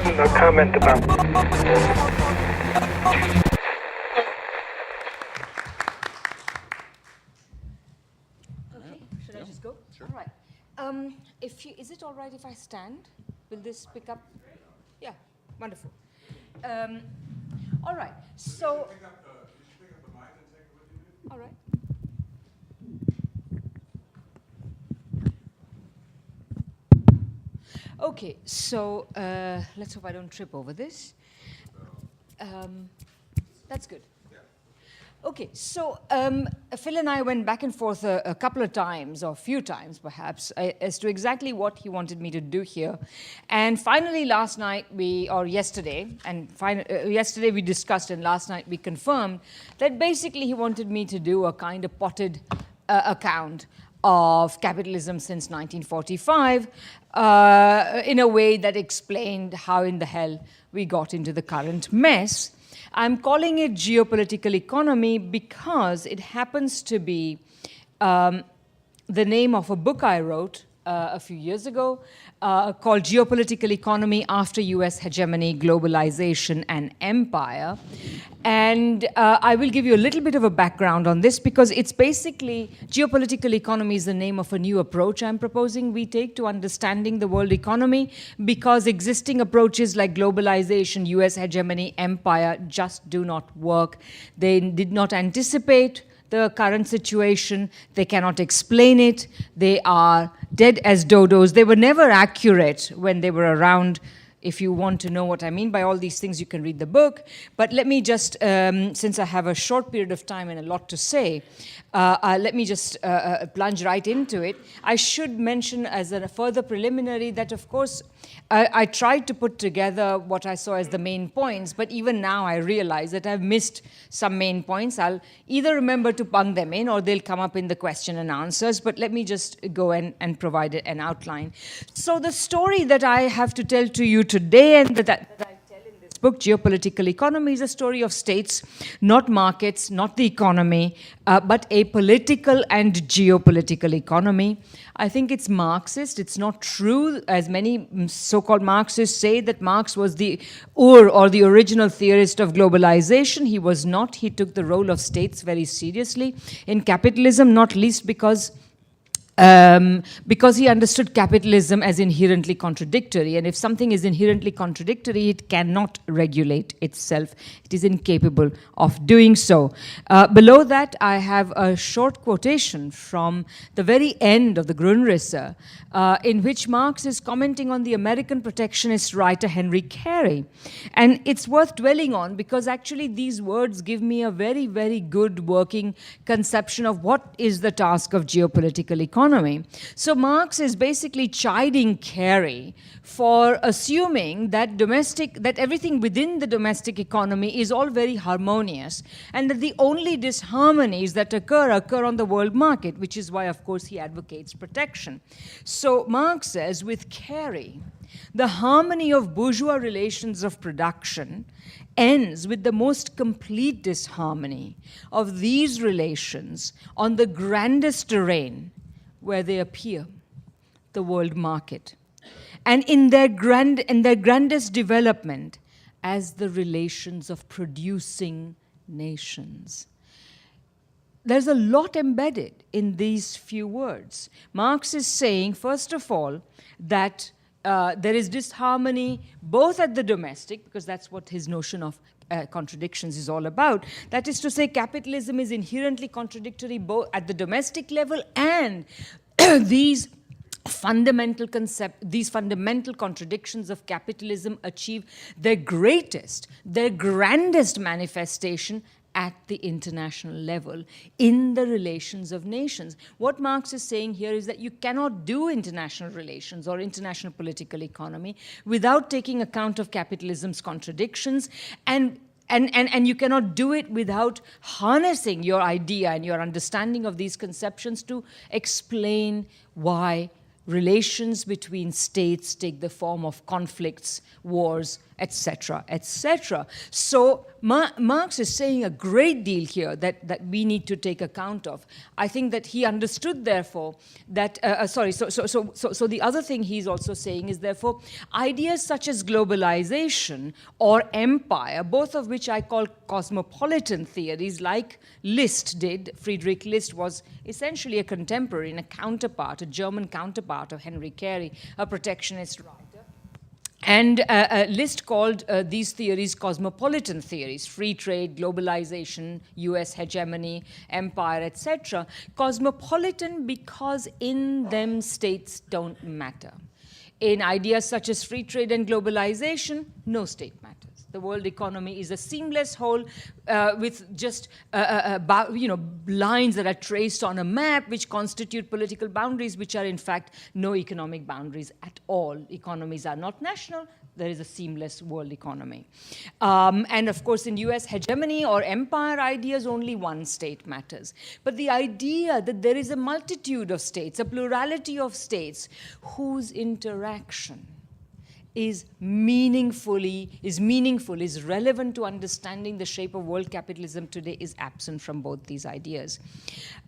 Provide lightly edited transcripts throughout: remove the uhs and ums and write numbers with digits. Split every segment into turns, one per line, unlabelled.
a comment about.
Okay, should I just go? Sure. All right. Is it all right if I stand? Will this pick up? Yeah, wonderful. All right. So.
You should pick up the mic and take it with you.
All right. Okay, so let's hope I don't trip over this. That's good. Okay, so Phil and I went back and forth a couple of times, or a few times perhaps, as to exactly what he wanted me to do here. And finally last night yesterday we discussed, and last night we confirmed that basically he wanted me to do a kind of potted account of capitalism since 1945 in a way that explained how in the hell we got into the current mess. I'm calling it geopolitical economy because it happens to be the name of a book I wrote a few years ago called Geopolitical Economy After US Hegemony, Globalization, and Empire. And I will give you a little bit of a background on this because it's basically, geopolitical economy is the name of a new approach I'm proposing we take to understanding the world economy, because existing approaches like globalization, US hegemony, empire just do not work. They did not anticipate the current situation. They cannot explain it. They are dead as dodos. They were never accurate when they were around. If you want to know what I mean by all these things, you can read the book. But let me just, since I have a short period of time and a lot to say, let me just plunge right into it. I should mention as a further preliminary that, of course, I tried to put together what I saw as the main points, but even now I realize that I've missed some main points. I'll either remember to bung them in or they'll come up in the question and answers, but let me just go and provide an outline. So the story that I have to tell to you today, and that I tell in this book, Geopolitical Economy, is a story of states, not markets, not the economy, but a political and geopolitical economy. I think it's Marxist. It's not true, as many so-called Marxists say, that Marx was the or the original theorist of globalization. He was not. He took the role of states very seriously in capitalism, not least because he understood capitalism as inherently contradictory. And if something is inherently contradictory, it cannot regulate itself. It is incapable of doing so. Below that, I have a short quotation from the very end of the Grundrisse, in which Marx is commenting on the American protectionist writer Henry Carey. And it's worth dwelling on because actually these words give me a very, very good working conception of what is the task of geopolitical economy. So Marx is basically chiding Carey for assuming that everything within the domestic economy is all very harmonious, and that the only disharmonies that occur on the world market, which is why, of course, he advocates protection. So Marx says, with Carey, the harmony of bourgeois relations of production ends with the most complete disharmony of these relations on the grandest terrain where they appear, the world market, and in their grandest development as the relations of producing nations. There's a lot embedded in these few words. Marx is saying, first of all, that there is disharmony both at the domestic, because that's what his notion of contradictions is all about. That is to say, capitalism is inherently contradictory both at the domestic level, and these fundamental contradictions of capitalism achieve their grandest manifestation at the international level, in the relations of nations. What Marx is saying here is that you cannot do international relations or international political economy without taking account of capitalism's contradictions, and you cannot do it without harnessing your idea and your understanding of these conceptions to explain why relations between states take the form of conflicts, wars, etc., etc. So Marx is saying a great deal here that we need to take account of. I think that he understood, therefore, that, so the other thing he's also saying is, therefore, ideas such as globalization or empire, both of which I call cosmopolitan theories, like List did. Friedrich List was essentially a contemporary and a counterpart, a German counterpart of Henry Carey, a protectionist writer. And List called these theories cosmopolitan theories: free trade, globalization, US hegemony, empire, etc. Cosmopolitan because in them states don't matter. In ideas such as free trade and globalization, no state matters. The world economy is a seamless whole with just lines that are traced on a map which constitute political boundaries, which are in fact no economic boundaries at all. Economies are not national. There is a seamless world economy. And of course, in US hegemony or empire ideas, only one state matters. But the idea that there is a multitude of states, a plurality of states, whose interaction is meaningful, is relevant to understanding the shape of world capitalism today, is absent from both these ideas.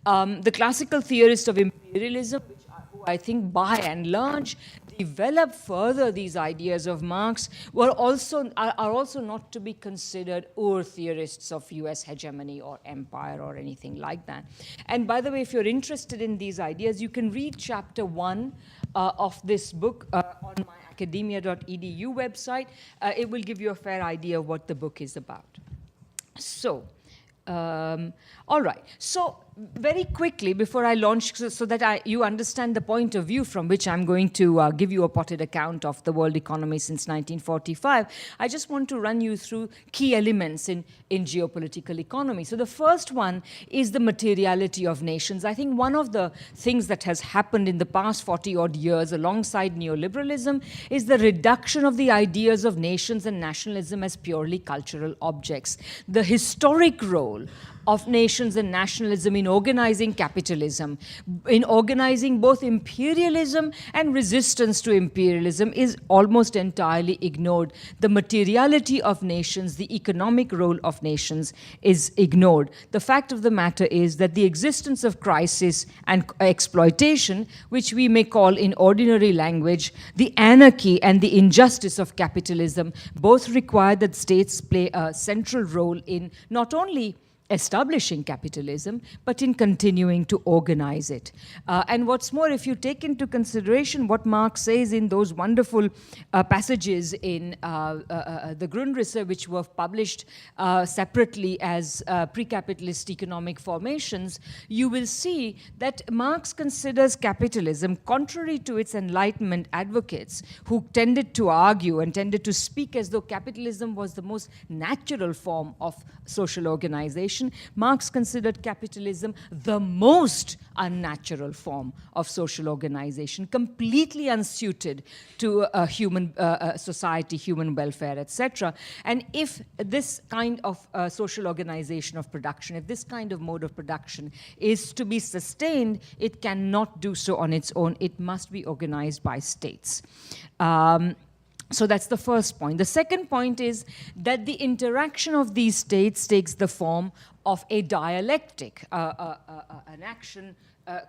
The classical theorists of imperialism, who I think by and large develop further these ideas of Marx, are also not to be considered theorists of US hegemony or empire or anything like that. And by the way, if you're interested in these ideas, you can read chapter 1 of this book on my academia.edu website. It will give you a fair idea of what the book is about. So, all right. So, very quickly, before I launch, so that you understand the point of view from which I'm going to give you a potted account of the world economy since 1945, I just want to run you through key elements in geopolitical economy. So the first one is the materiality of nations. I think one of the things that has happened in the past 40-odd years alongside neoliberalism is the reduction of the ideas of nations and nationalism as purely cultural objects. The historic role of nations and nationalism in organizing capitalism, in organizing both imperialism and resistance to imperialism, is almost entirely ignored. The materiality of nations, the economic role of nations, is ignored. The fact of the matter is that the existence of crisis and exploitation, which we may call in ordinary language the anarchy and the injustice of capitalism, both require that states play a central role in not only establishing capitalism, but in continuing to organize it. And what's more, if you take into consideration what Marx says in those wonderful passages in the Grundrisse, which were published separately as pre-capitalist economic formations, you will see that Marx considers capitalism, contrary to its Enlightenment advocates, who tended to argue and tended to speak as though capitalism was the most natural form of social organization. Marx considered capitalism the most unnatural form of social organization, completely unsuited to human society, human welfare, etc. And if this kind of social organization of production, if this kind of mode of production is to be sustained, it cannot do so on its own. It must be organized by states. So that's the first point. The second point is that the interaction of these states takes the form of a dialectic, an action,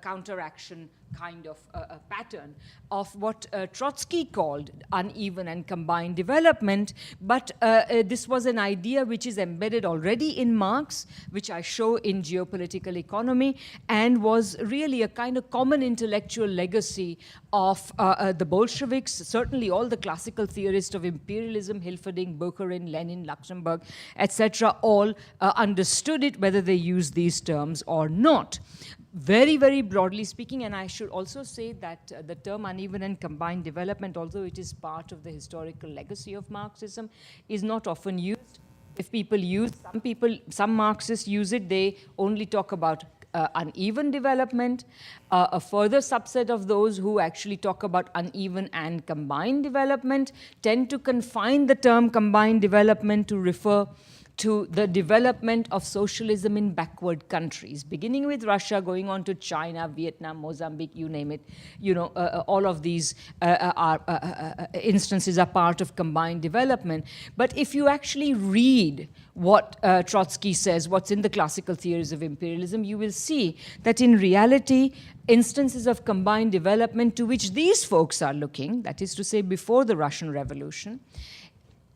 counteraction kind of a pattern of what Trotsky called uneven and combined development, but this was an idea which is embedded already in Marx, which I show in Geopolitical Economy, and was really a kind of common intellectual legacy of the Bolsheviks, certainly all the classical theorists of imperialism, Hilferding, Bukharin, Lenin, Luxemburg, etc., all understood it, whether they used these terms or not. Very, very broadly speaking, and I should also say that the term uneven and combined development, although it is part of the historical legacy of Marxism, is not often used. If people use, some Marxists use it, they only talk about uneven development. A further subset of those who actually talk about uneven and combined development tend to confine the term combined development to refer to the development of socialism in backward countries, beginning with Russia, going on to China, Vietnam, Mozambique, you name it. All of these instances are part of combined development. But if you actually read what Trotsky says, what's in the classical theories of imperialism, you will see that in reality, instances of combined development to which these folks are looking, that is to say before the Russian Revolution,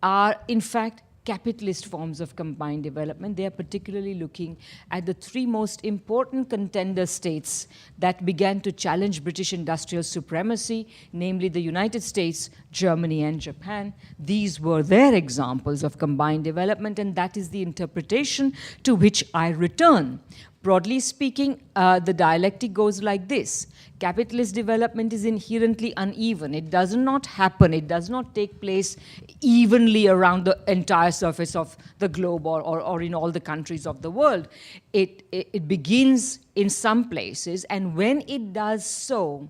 are in fact capitalist forms of combined development. They are particularly looking at the three most important contender states that began to challenge British industrial supremacy, namely the United States, Germany, and Japan. These were their examples of combined development, and that is the interpretation to which I return. Broadly speaking, the dialectic goes like this. Capitalist development is inherently uneven. It does not happen. It does not take place evenly around the entire surface of the globe or in all the countries of the world. It begins in some places, and when it does so,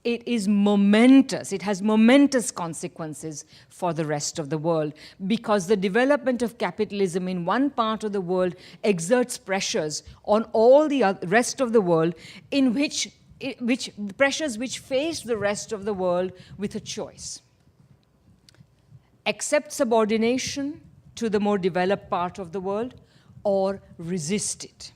it is momentous. It has momentous consequences for the rest of the world, because the development of capitalism in one part of the world exerts pressures on all the rest of the world, in which pressures which face the rest of the world with a choice. Accept subordination to the more developed part of the world, or resist it.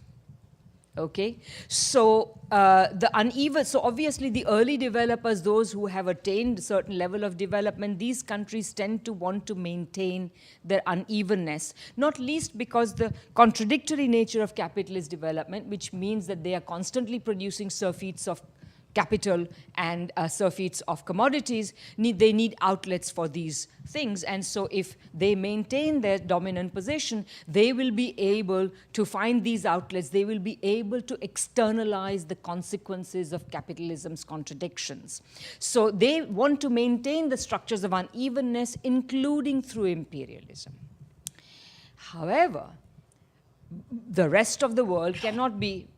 Okay, so the uneven, so obviously the early developers, those who have attained a certain level of development, these countries tend to want to maintain their unevenness, not least because the contradictory nature of capitalist development, which means that they are constantly producing surfeits of capital and surfeits of commodities, they need outlets for these things. And so if they maintain their dominant position, they will be able to find these outlets. They will be able to externalize the consequences of capitalism's contradictions. So they want to maintain the structures of unevenness, including through imperialism. However, the rest of the world cannot be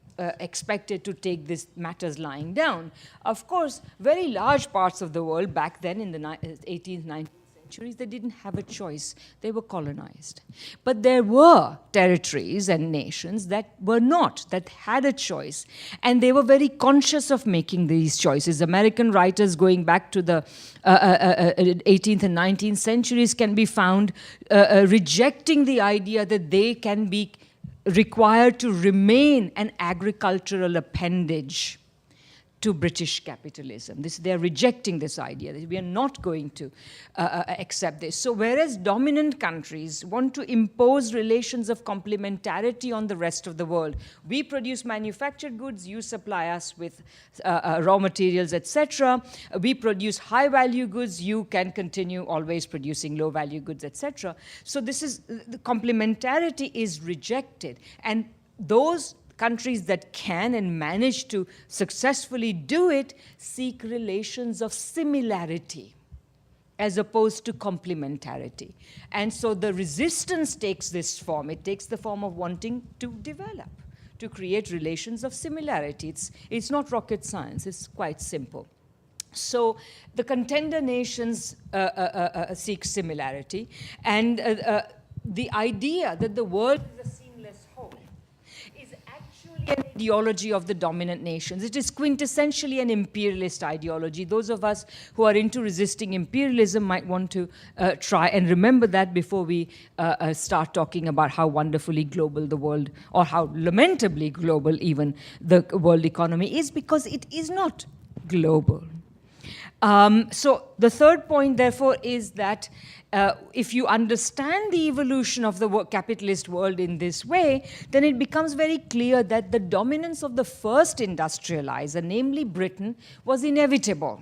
expected to take these matters lying down. Of course, very large parts of the world back then in the 18th, 19th centuries, they didn't have a choice. They were colonized. But there were territories and nations that were not, that had a choice. And they were very conscious of making these choices. American writers going back to the 18th and 19th centuries can be found rejecting the idea that they can be required to remain an agricultural appendage to British capitalism. They're rejecting this idea that we are not going to accept this. So whereas dominant countries want to impose relations of complementarity on the rest of the world, we produce manufactured goods, you supply us with raw materials, etc. We produce high-value goods, you can continue always producing low-value goods, etc. So this is, the complementarity is rejected. And those countries that can and manage to successfully do it seek relations of similarity as opposed to complementarity. And so the resistance takes this form. It takes the form of wanting to develop, to create relations of similarity. It's not rocket science. It's quite simple. So the contender nations seek similarity. And the idea that the world is a seamless whole is actually an ideology of the dominant nations. It is quintessentially an imperialist ideology. Those of us who are into resisting imperialism might want to try and remember that before we start talking about how wonderfully global the world, or how lamentably global even the world economy is, because it is not global. So the third point, therefore, is that if you understand the evolution of the capitalist world in this way, then it becomes very clear that the dominance of the first industrializer, namely Britain, was inevitable.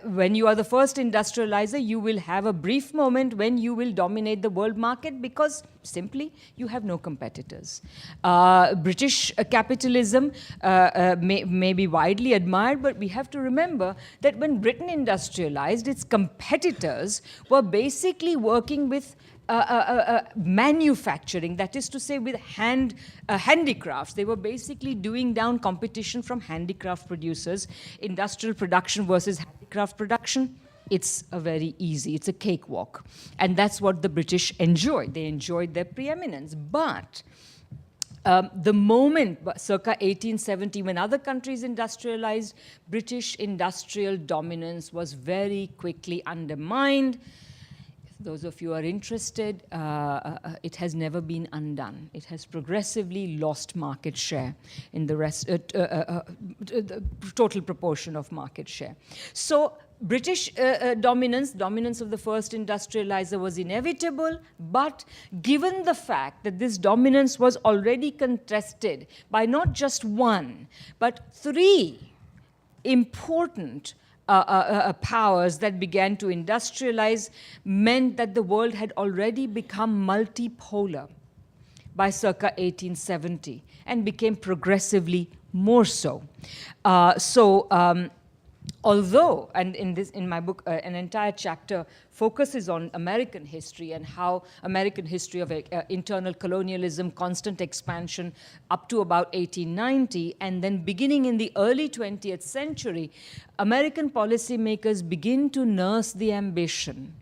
When you are the first industrializer, you will have a brief moment when you will dominate the world market because simply you have no competitors. British capitalism may be widely admired, but we have to remember that when Britain industrialized, its competitors were basically working with manufacturing, that is to say with handicrafts. They were basically doing down competition from handicraft producers, industrial production versus handicraft production. it's a very easy, it's a cakewalk. And that's what the British enjoyed. They enjoyed their preeminence. But the moment, circa 1870, when other countries industrialized, British industrial dominance was very quickly undermined. Those of you who are interested, it has never been undone. It has progressively lost market share in the the total proportion of market share. So British dominance of the first industrializer was inevitable, but given the fact that this dominance was already contested by not just one, but three important powers that began to industrialize, meant that the world had already become multipolar by circa 1870 and became progressively more so. Although, and in my book, an entire chapter focuses on American history and how American history of internal colonialism, constant expansion up to about 1890, and then beginning in the early 20th century, American policymakers begin to nurse the ambition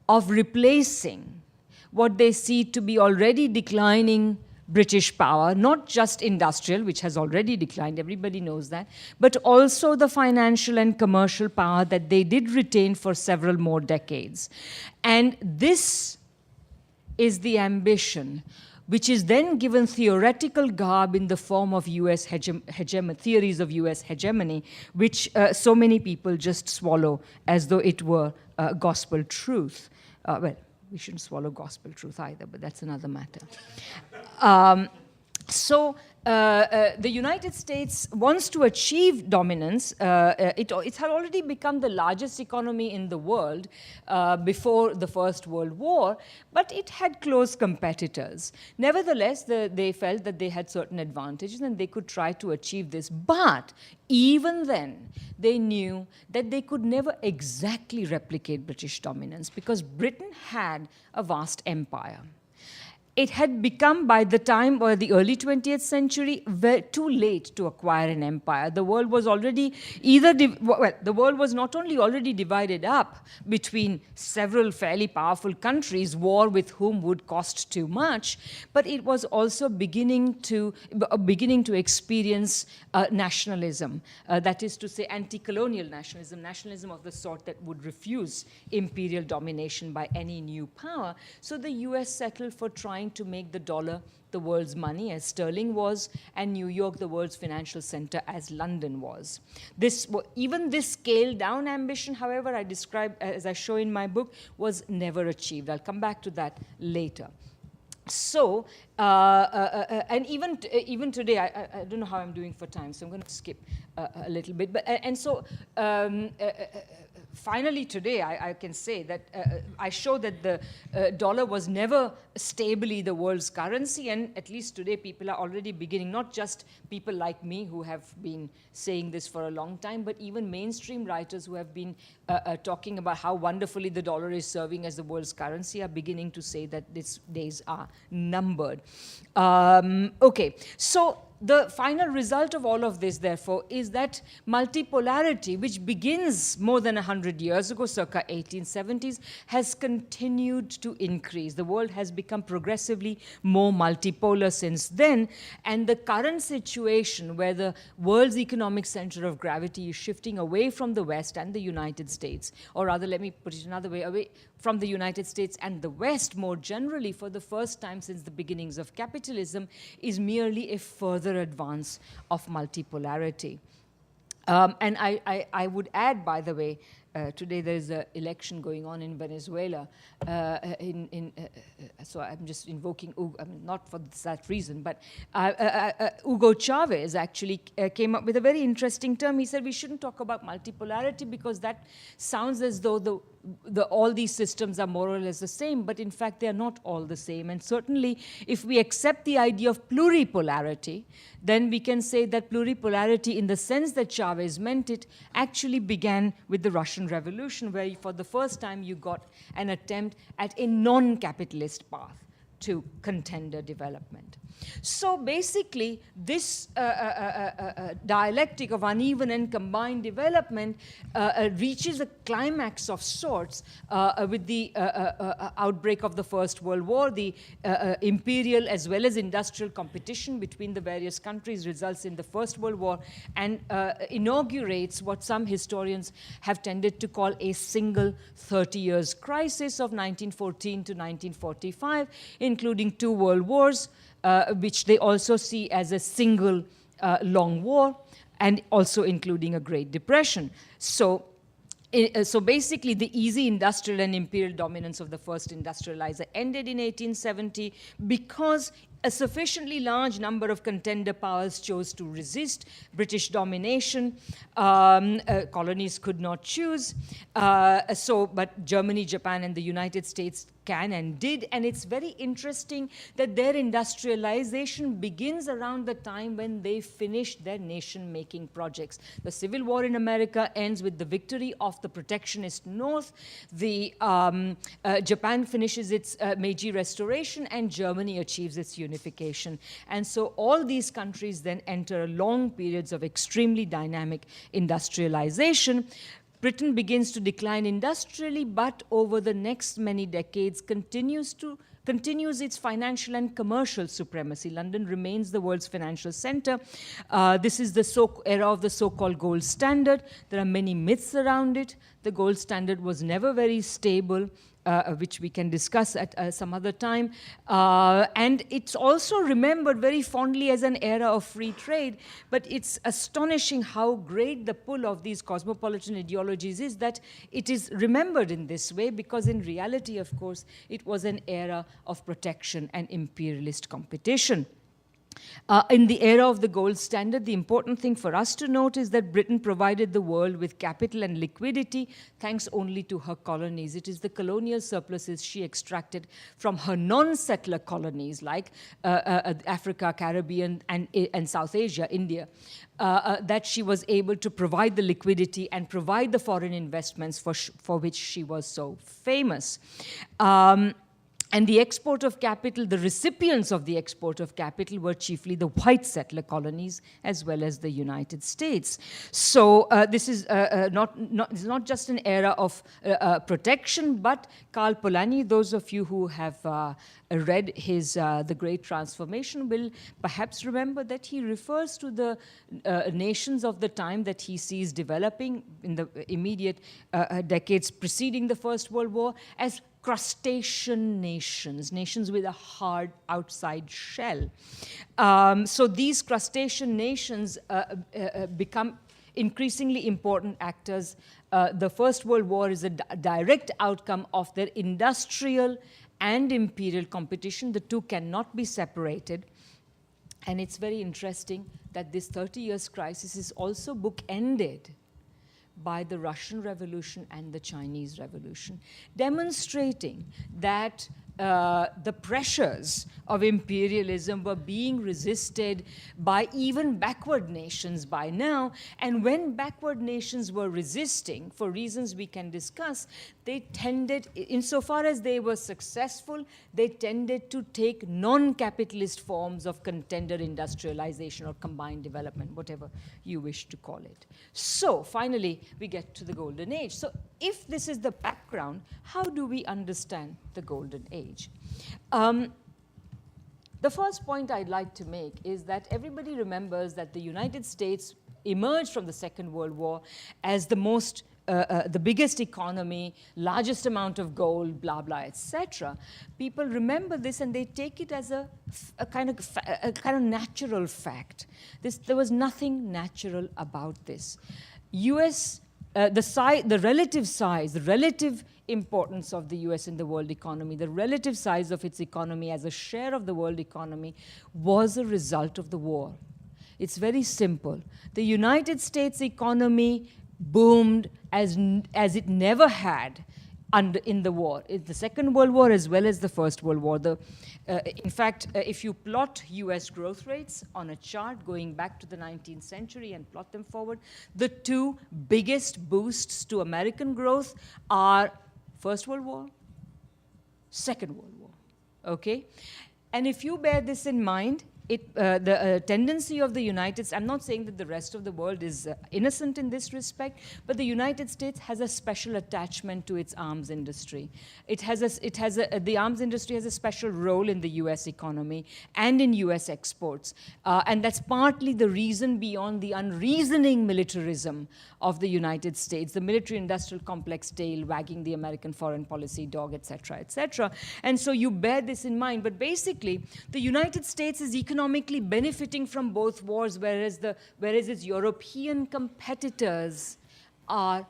of replacing what they see to be already declining British power, not just industrial, which has already declined, everybody knows that, but also the financial and commercial power that they did retain for several more decades. And this is the ambition, which is then given theoretical garb in the form of US theories of US hegemony, which so many people just swallow as though it were gospel truth. Well, we shouldn't swallow gospel truth either, but that's another matter. The United States wants to achieve dominance. It had already become the largest economy in the world before the First World War, but it had close competitors. Nevertheless, they felt that they had certain advantages and they could try to achieve this. But even then, they knew that they could never exactly replicate British dominance because Britain had a vast empire. It had become, by the time or the early 20th century, too late to acquire an empire. The world was already the world was not only already divided up between several fairly powerful countries, war with whom would cost too much, but it was also beginning to experience nationalism. That is to say, anti-colonial nationalism, nationalism of the sort that would refuse imperial domination by any new power. So the US settled for trying to make the dollar the world's money, as sterling was, and New York the world's financial center, as London was. Even this scaled-down ambition, however, I describe, as I show in my book, was never achieved. I'll come back to that later. So, and even today, I don't know how I'm doing for time, so I'm going to skip a little bit. But finally today, I can say that I show that the dollar was never stably the world's currency, and at least today people are already beginning, not just people like me who have been saying this for a long time, but even mainstream writers who have been talking about how wonderfully the dollar is serving as the world's currency are beginning to say that its days are numbered. Okay, so the final result of all of this, therefore, is that multipolarity, which begins more than 100 years ago, circa 1870s, has continued to increase. The world has become progressively more multipolar since then, and the current situation where the world's economic center of gravity is shifting away from the West and the United States, or rather, let me put it another way, away from the United States and the West more generally for the first time since the beginnings of capitalism, is merely a further advance of multipolarity. And I would add, by the way, today there is an election going on in Venezuela. So I'm just invoking Hugo, I mean, not for that reason, but Hugo Chavez actually came up with a very interesting term. He said we shouldn't talk about multipolarity because that sounds as though all these systems are more or less the same, but in fact they are not all the same. And certainly if we accept the idea of pluripolarity, then we can say that pluripolarity in the sense that Chavez meant it actually began with the Russian Revolution, where for the first time you got an attempt at a non-capitalist path to contender development. So basically, this dialectic of uneven and combined development reaches a climax of sorts with the outbreak of the First World War. The imperial as well as industrial competition between the various countries results in the First World War and inaugurates what some historians have tended to call a single 30 years crisis of 1914 to 1945, including 2 world wars, which they also see as a single long war, and also including a Great Depression. So basically, the easy industrial and imperial dominance of the first industrializer ended in 1870 because a sufficiently large number of contender powers chose to resist British domination. Colonies could not choose. But Germany, Japan, and the United States can and did. And it's very interesting that their industrialization begins around the time when they finished their nation-making projects. The Civil War in America ends with the victory of the protectionist North. Japan finishes its Meiji Restoration, and Germany achieves its unification. And so all these countries then enter long periods of extremely dynamic industrialization. Britain begins to decline industrially, but over the next many decades continues its financial and commercial supremacy. London remains the world's financial center. This is the era of the so-called gold standard. There are many myths around it. The gold standard was never very stable, which we can discuss at some other time. And it's also remembered very fondly as an era of free trade, but it's astonishing how great the pull of these cosmopolitan ideologies is that it is remembered in this way, because in reality, of course, it was an era of protection and imperialist competition. In the era of the gold standard, the important thing for us to note is that Britain provided the world with capital and liquidity thanks only to her colonies. It is the colonial surpluses she extracted from her non-settler colonies like Africa, Caribbean, and South Asia, India, that she was able to provide the liquidity and provide the foreign investments for which she was so famous. And the export of capital, the recipients of the export of capital were chiefly the white settler colonies as well as the United States. So this is it's not just an era of protection, but Karl Polanyi, those of you who have read his The Great Transformation will perhaps remember that he refers to the nations of the time that he sees developing in the immediate decades preceding the First World War as crustacean nations, nations with a hard outside shell. So these crustacean nations become increasingly important actors. The First World War is a direct outcome of their industrial and imperial competition. The two cannot be separated. And it's very interesting that this 30 years crisis is also bookended by the Russian Revolution and the Chinese Revolution, demonstrating that the pressures of imperialism were being resisted by even backward nations by now. And when backward nations were resisting, for reasons we can discuss, they tended, insofar as they were successful, they tended to take non-capitalist forms of contender industrialization or combined development, whatever you wish to call it. So finally, we get to the Golden Age. So if this is the background, how do we understand the Golden Age? The first point I'd like to make is that everybody remembers that the United States emerged from the Second World War as the biggest economy, largest amount of gold, blah, blah, etc. People remember this and they take it as a kind of natural fact. There was nothing natural about this. The relative size, the relative importance of the US in the world economy, the relative size of its economy as a share of the world economy was a result of the war. It's very simple. The United States economy boomed as it never had in the war, in the Second World War as well as the First World War. In fact, if you plot US growth rates on a chart going back to the 19th century and plot them forward, the two biggest boosts to American growth are First World War, Second World War. okay? And if you bear this in mind, the tendency of the United States, I'm not saying that the rest of the world is innocent in this respect, but the United States has a special attachment to its arms industry. The arms industry has a special role in the US economy and in US exports. And that's partly the reason beyond the unreasoning militarism of the United States, the military-industrial complex tail wagging the American foreign policy dog, et cetera, et cetera. And so you bear this in mind. But basically, the United States is economically benefiting from both wars, whereas its European competitors are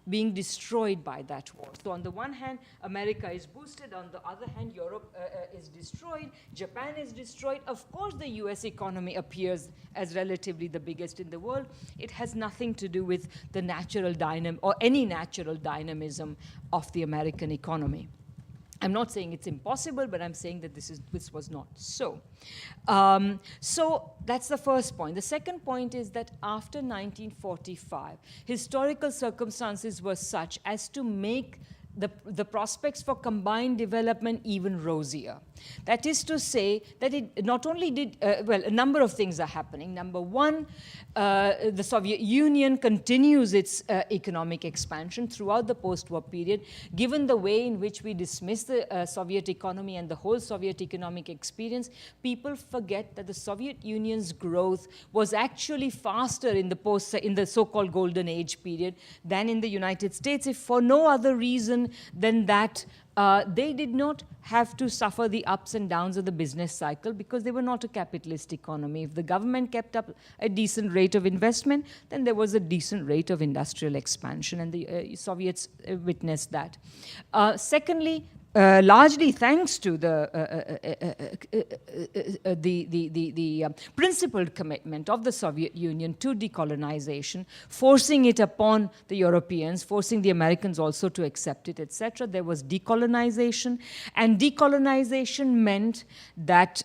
being destroyed by that war. So on the one hand, America is boosted. On the other hand, Europe is destroyed. Japan is destroyed. Of course, the US economy appears as relatively the biggest in the world. It has nothing to do with the natural dynamism or any natural dynamism of the American economy. I'm not saying it's impossible, but I'm saying that this was not so. So that's the first point. The second point is that after 1945, historical circumstances were such as to make the prospects for combined development even rosier. That is to say that it not only did, a number of things are happening. Number one, the Soviet Union continues its economic expansion throughout the post-war period. Given the way in which we dismiss the Soviet economy and the whole Soviet economic experience, people forget that the Soviet Union's growth was actually faster in the so-called Golden Age period than in the United States, if for no other reason than that they did not have to suffer the ups and downs of the business cycle because they were not a capitalist economy. If the government kept up a decent rate of investment, then there was a decent rate of industrial expansion, and the Soviets witnessed that. Secondly, largely thanks to the principled commitment of the Soviet Union to decolonization, forcing it upon the Europeans, forcing the Americans also to accept it, etc. There was decolonization, and decolonization meant that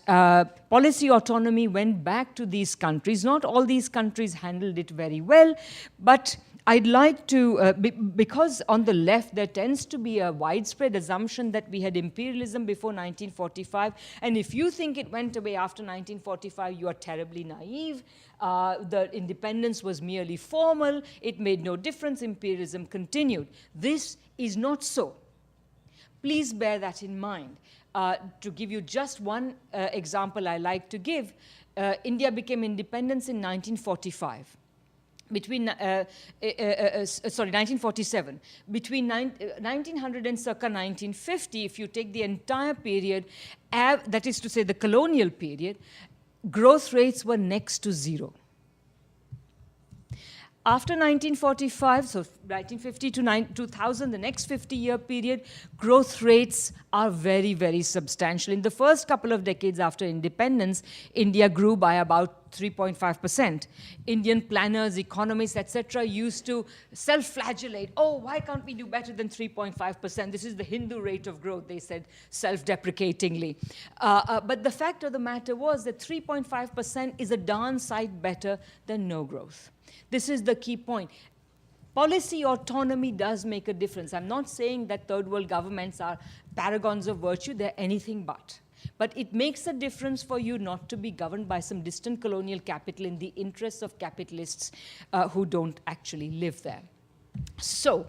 policy autonomy went back to these countries. Not all these countries handled it very well, but I'd like to, because on the left there tends to be a widespread assumption that we had imperialism before 1945, and if you think it went away after 1945, you are terribly naive. The independence was merely formal, it made no difference, imperialism continued. This is not so. Please bear that in mind. To give you just one example I like to give, India became independent in 1945. 1947. Between 1900 and circa 1950, if you take the entire period, that is to say the colonial period, growth rates were next to zero. After 1945, so 1950 to 2000, the next 50-year period, growth rates are very, very substantial. In the first couple of decades after independence, India grew by about 3.5%. Indian planners, economists, etc. used to self-flagellate. Oh, why can't we do better than 3.5%? This is the Hindu rate of growth, they said self-deprecatingly. But the fact of the matter was that 3.5% is a darn sight better than no growth. This is the key point. Policy autonomy does make a difference. I'm not saying that third world governments are paragons of virtue. They're anything but. But it makes a difference for you not to be governed by some distant colonial capital in the interests of capitalists who don't actually live there. So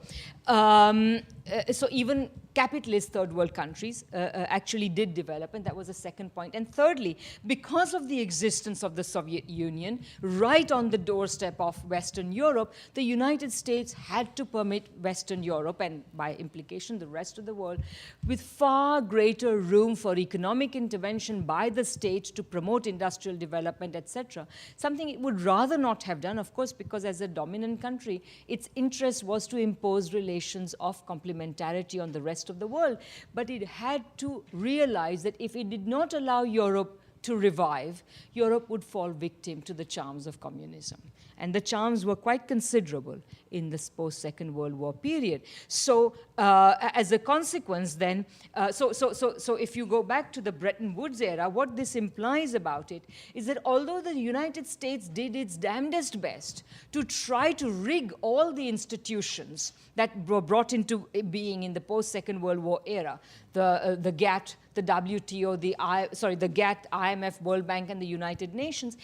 even capitalist third world countries actually did develop, and that was the second point. And thirdly, because of the existence of the Soviet Union right on the doorstep of Western Europe, the United States had to permit Western Europe, and by implication the rest of the world, with far greater room for economic intervention by the state to promote industrial development, etc. Something it would rather not have done, of course, because as a dominant country, its interest was to impose relations of complementarity on the rest of the world. But it had to realize that if it did not allow Europe to revive, Europe would fall victim to the charms of communism. and the charms were quite considerable in this post-Second World War period. So as a consequence then, so if you go back to the Bretton Woods era, what this implies about it is that although the United States did its damnedest best to try to rig all the institutions that were brought into being in the post-Second World War era, the GATT, the WTO, the GATT, IMF, World Bank, and the United Nations,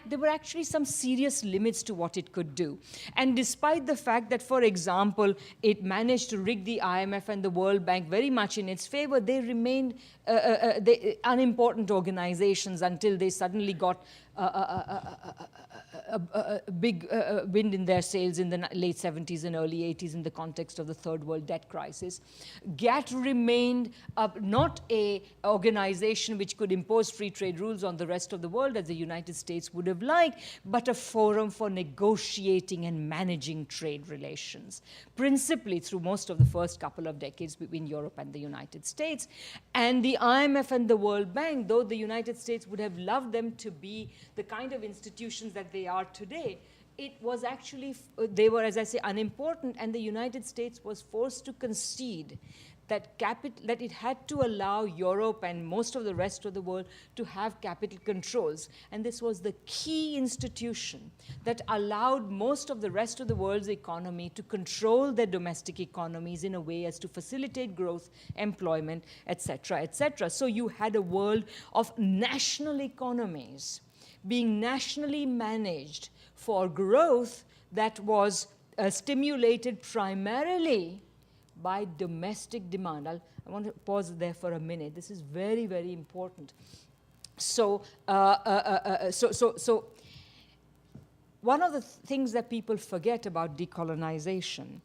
there were actually some serious limits to what it could do. And despite the fact that, for example, it managed to rig the IMF and the World Bank very much in its favor, they remained unimportant organizations until they suddenly got a big wind in their sails in the late 70s and early 80s in the context of the Third World debt crisis. GATT remained not an organization which could impose free trade rules on the rest of the world as the United States would have liked, but a forum for negotiating and managing trade relations, principally through most of the first couple of decades between Europe and the United States. And the IMF and the World Bank, though the United States would have loved them to be the kind of institutions that they are today, it was actually, they were, as I say, unimportant, and the United States was forced to concede that it had to allow Europe and most of the rest of the world to have capital controls. And this was the key institution that allowed most of the rest of the world's economy to control their domestic economies in a way as to facilitate growth, employment, et cetera, et cetera. So you had a world of national economies being nationally managed for growth that was stimulated primarily by domestic demand. I want to pause there for a minute. This is very, very important. So, one of the things that people forget about decolonization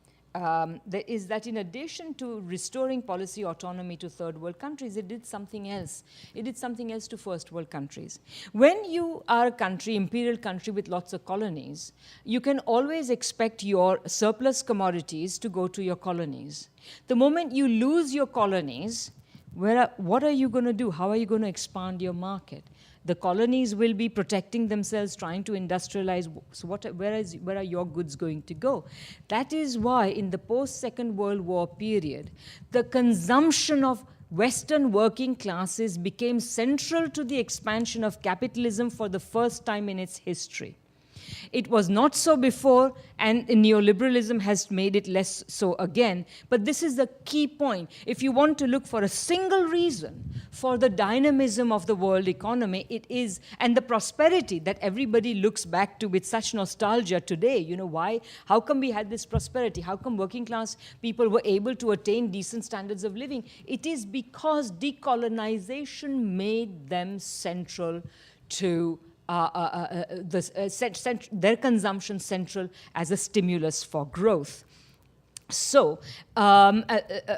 is that in addition to restoring policy autonomy to third world countries, it did something else. It did something else to first world countries. When you are a country, imperial country with lots of colonies, you can always expect your surplus commodities to go to your colonies. The moment you lose your colonies, what are you going to do? How are you going to expand your market? The colonies will be protecting themselves, trying to industrialize. So where are your goods going to go? That is why in the post-Second World War period, the consumption of Western working classes became central to the expansion of capitalism for the first time in its history. It was not so before, and neoliberalism has made it less so again. But this is the key point. If you want to look for a single reason for the dynamism of the world economy, it is, and the prosperity that everybody looks back to with such nostalgia today. You know why? How come we had this prosperity? How come working class people were able to attain decent standards of living? It is because decolonization made them central to their consumption central as a stimulus for growth. So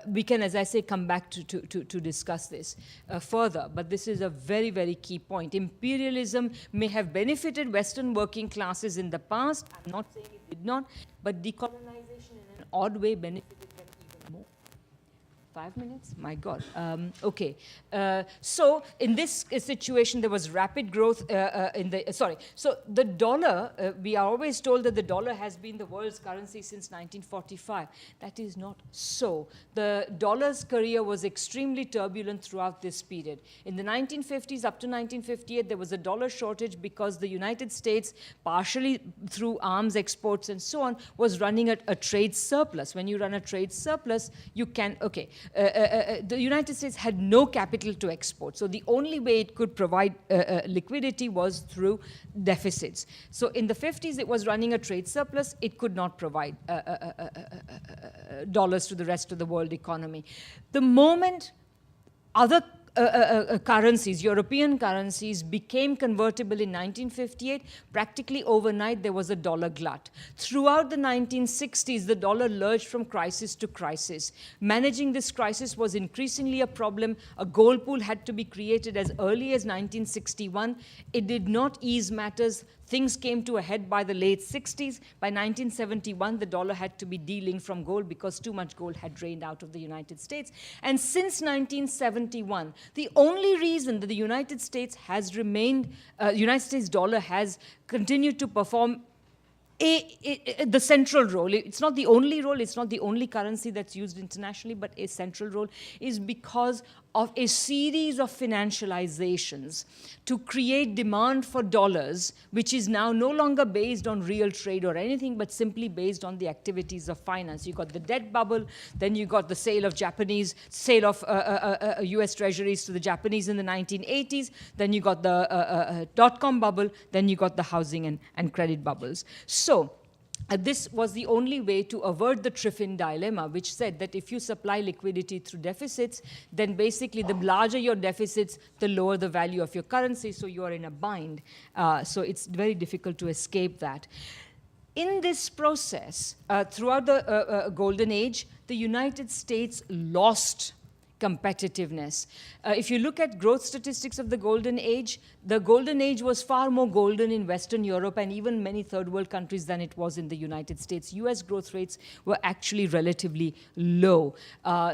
we can, as I say, come back to discuss this further, but this is a very, very key point. Imperialism may have benefited Western working classes in the past. I'm not saying it did not, but decolonization in an odd way benefited them even more. 5 minutes? My God. Okay. So in this situation, there was rapid growth So the dollar, we are always told that the dollar has been the world's currency since 1945. That is not so. The dollar's career was extremely turbulent throughout this period. In the 1950s up to 1958, there was a dollar shortage because the United States, partially through arms exports and so on, was running a trade surplus. When you run a trade surplus, you can, the United States had no capital to export. So the only way it could provide liquidity was through deficits. So in the 50s, it was running a trade surplus. It could not provide dollars to the rest of the world economy. The moment other currencies, European currencies, became convertible in 1958, practically overnight there was a dollar glut. Throughout the 1960s, the dollar lurched from crisis to crisis. Managing this crisis was increasingly a problem. A gold pool had to be created as early as 1961. It did not ease matters. Things came to a head by the late 60s. By 1971, the dollar had to be de-linked from gold because too much gold had drained out of the United States. And since 1971, the only reason that the United States has remained, United States dollar has continued to perform the central role, it's not the only role, it's not the only currency that's used internationally, but a central role is because of a series of financializations to create demand for dollars, which is now no longer based on real trade or anything, but simply based on the activities of finance. You got the debt bubble, then you got the sale of US treasuries to the Japanese in the 1980s, then you got the dot-com bubble, then you got the housing and credit bubbles. So this was the only way to avert the Triffin dilemma, which said that if you supply liquidity through deficits, then basically the larger your deficits, the lower the value of your currency, so you are in a bind. So it's very difficult to escape that. In this process, throughout the Golden Age, the United States lost competitiveness. If you look at growth statistics of the Golden Age was far more golden in Western Europe and even many third world countries than it was in the United States. US growth rates were actually relatively low.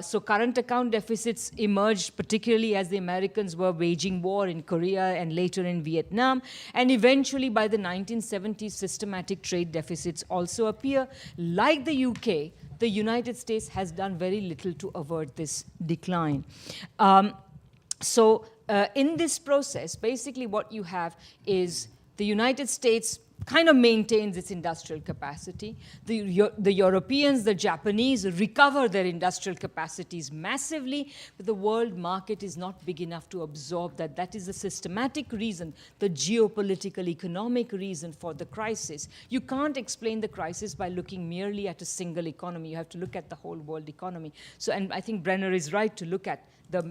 So current account deficits emerged particularly as the Americans were waging war in Korea and later in Vietnam. And eventually by the 1970s, systematic trade deficits also appear. Like the UK, the United States has done very little to avert this decline. In this process, basically what you have is the United States kind of maintains its industrial capacity. The Europeans, the Japanese recover their industrial capacities massively, but the world market is not big enough to absorb that. That is the systematic reason, the geopolitical economic reason for the crisis. You can't explain the crisis by looking merely at a single economy. You have to look at the whole world economy. So, and I think Brenner is right to look at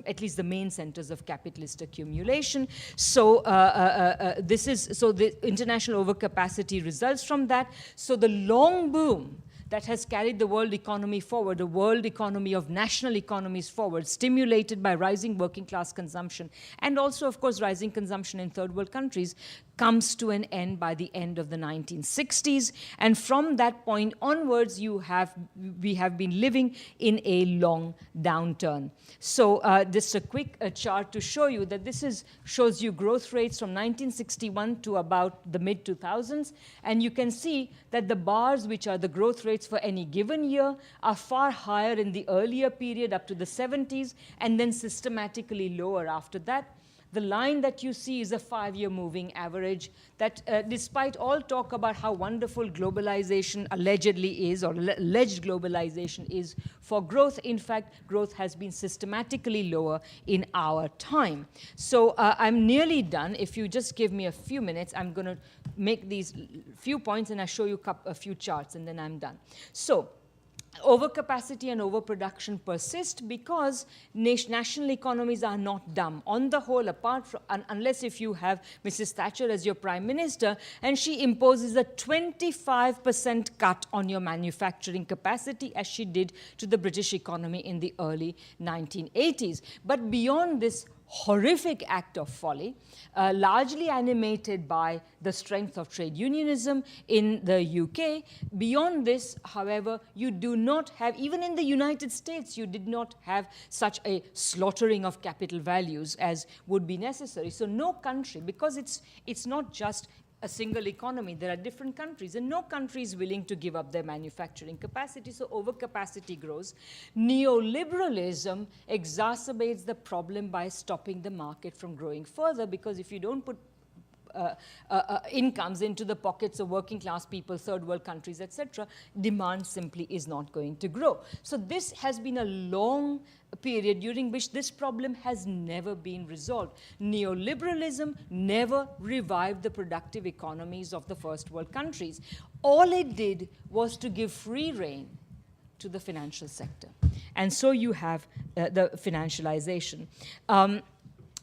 at least the main centers of capitalist accumulation. So the international overcapacity results from that. So the long boom that has carried the world economy forward, the world economy of national economies forward, stimulated by rising working class consumption, and also, of course, rising consumption in third world countries, comes to an end by the end of the 1960s. And from that point onwards, we have been living in a long downturn. So just a quick chart to show you that shows you growth rates from 1961 to about the mid-2000s. And you can see that the bars, which are the growth rates for any given year, are far higher in the earlier period up to the 70s, and then systematically lower after that. The line that you see is a 5-year moving average that, despite all talk about how wonderful globalization allegedly is, or alleged globalization is for growth, in fact, growth has been systematically lower in our time. So I'm nearly done. If you just give me a few minutes, I'm going to make these few points, and I'll show you a few charts, and then I'm done. So overcapacity and overproduction persist because national economies are not dumb. On the whole, apart from, unless if you have Mrs. Thatcher as your prime minister, and she imposes a 25% cut on your manufacturing capacity, as she did to the British economy in the early 1980s. But beyond this horrific act of folly, largely animated by the strength of trade unionism in the UK. Beyond this, however, you do not have, even in the United States, you did not have such a slaughtering of capital values as would be necessary. So no country, because it's not just a single economy. There are different countries, and no country is willing to give up their manufacturing capacity, so overcapacity grows. Neoliberalism exacerbates the problem by stopping the market from growing further, because if you don't put incomes into the pockets of working class people, third world countries, etc., demand simply is not going to grow. So this has been a long period during which this problem has never been resolved. Neoliberalism never revived the productive economies of the first world countries. All it did was to give free rein to the financial sector. And so you have the financialization.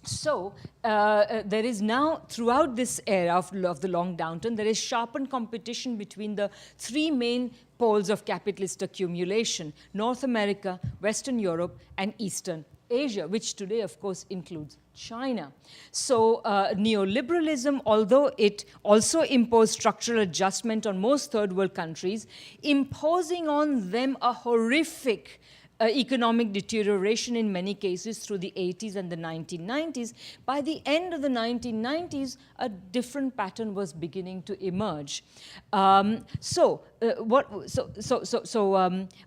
So there is now, throughout this era of the long downturn, there is sharpened competition between the three main poles of capitalist accumulation: North America, Western Europe, and Eastern Asia, which today, of course, includes China. So neoliberalism, although it also imposed structural adjustment on most third world countries, imposing on them a horrific economic deterioration in many cases through the 80s and the 1990s. By the end of the 1990s, a different pattern was beginning to emerge.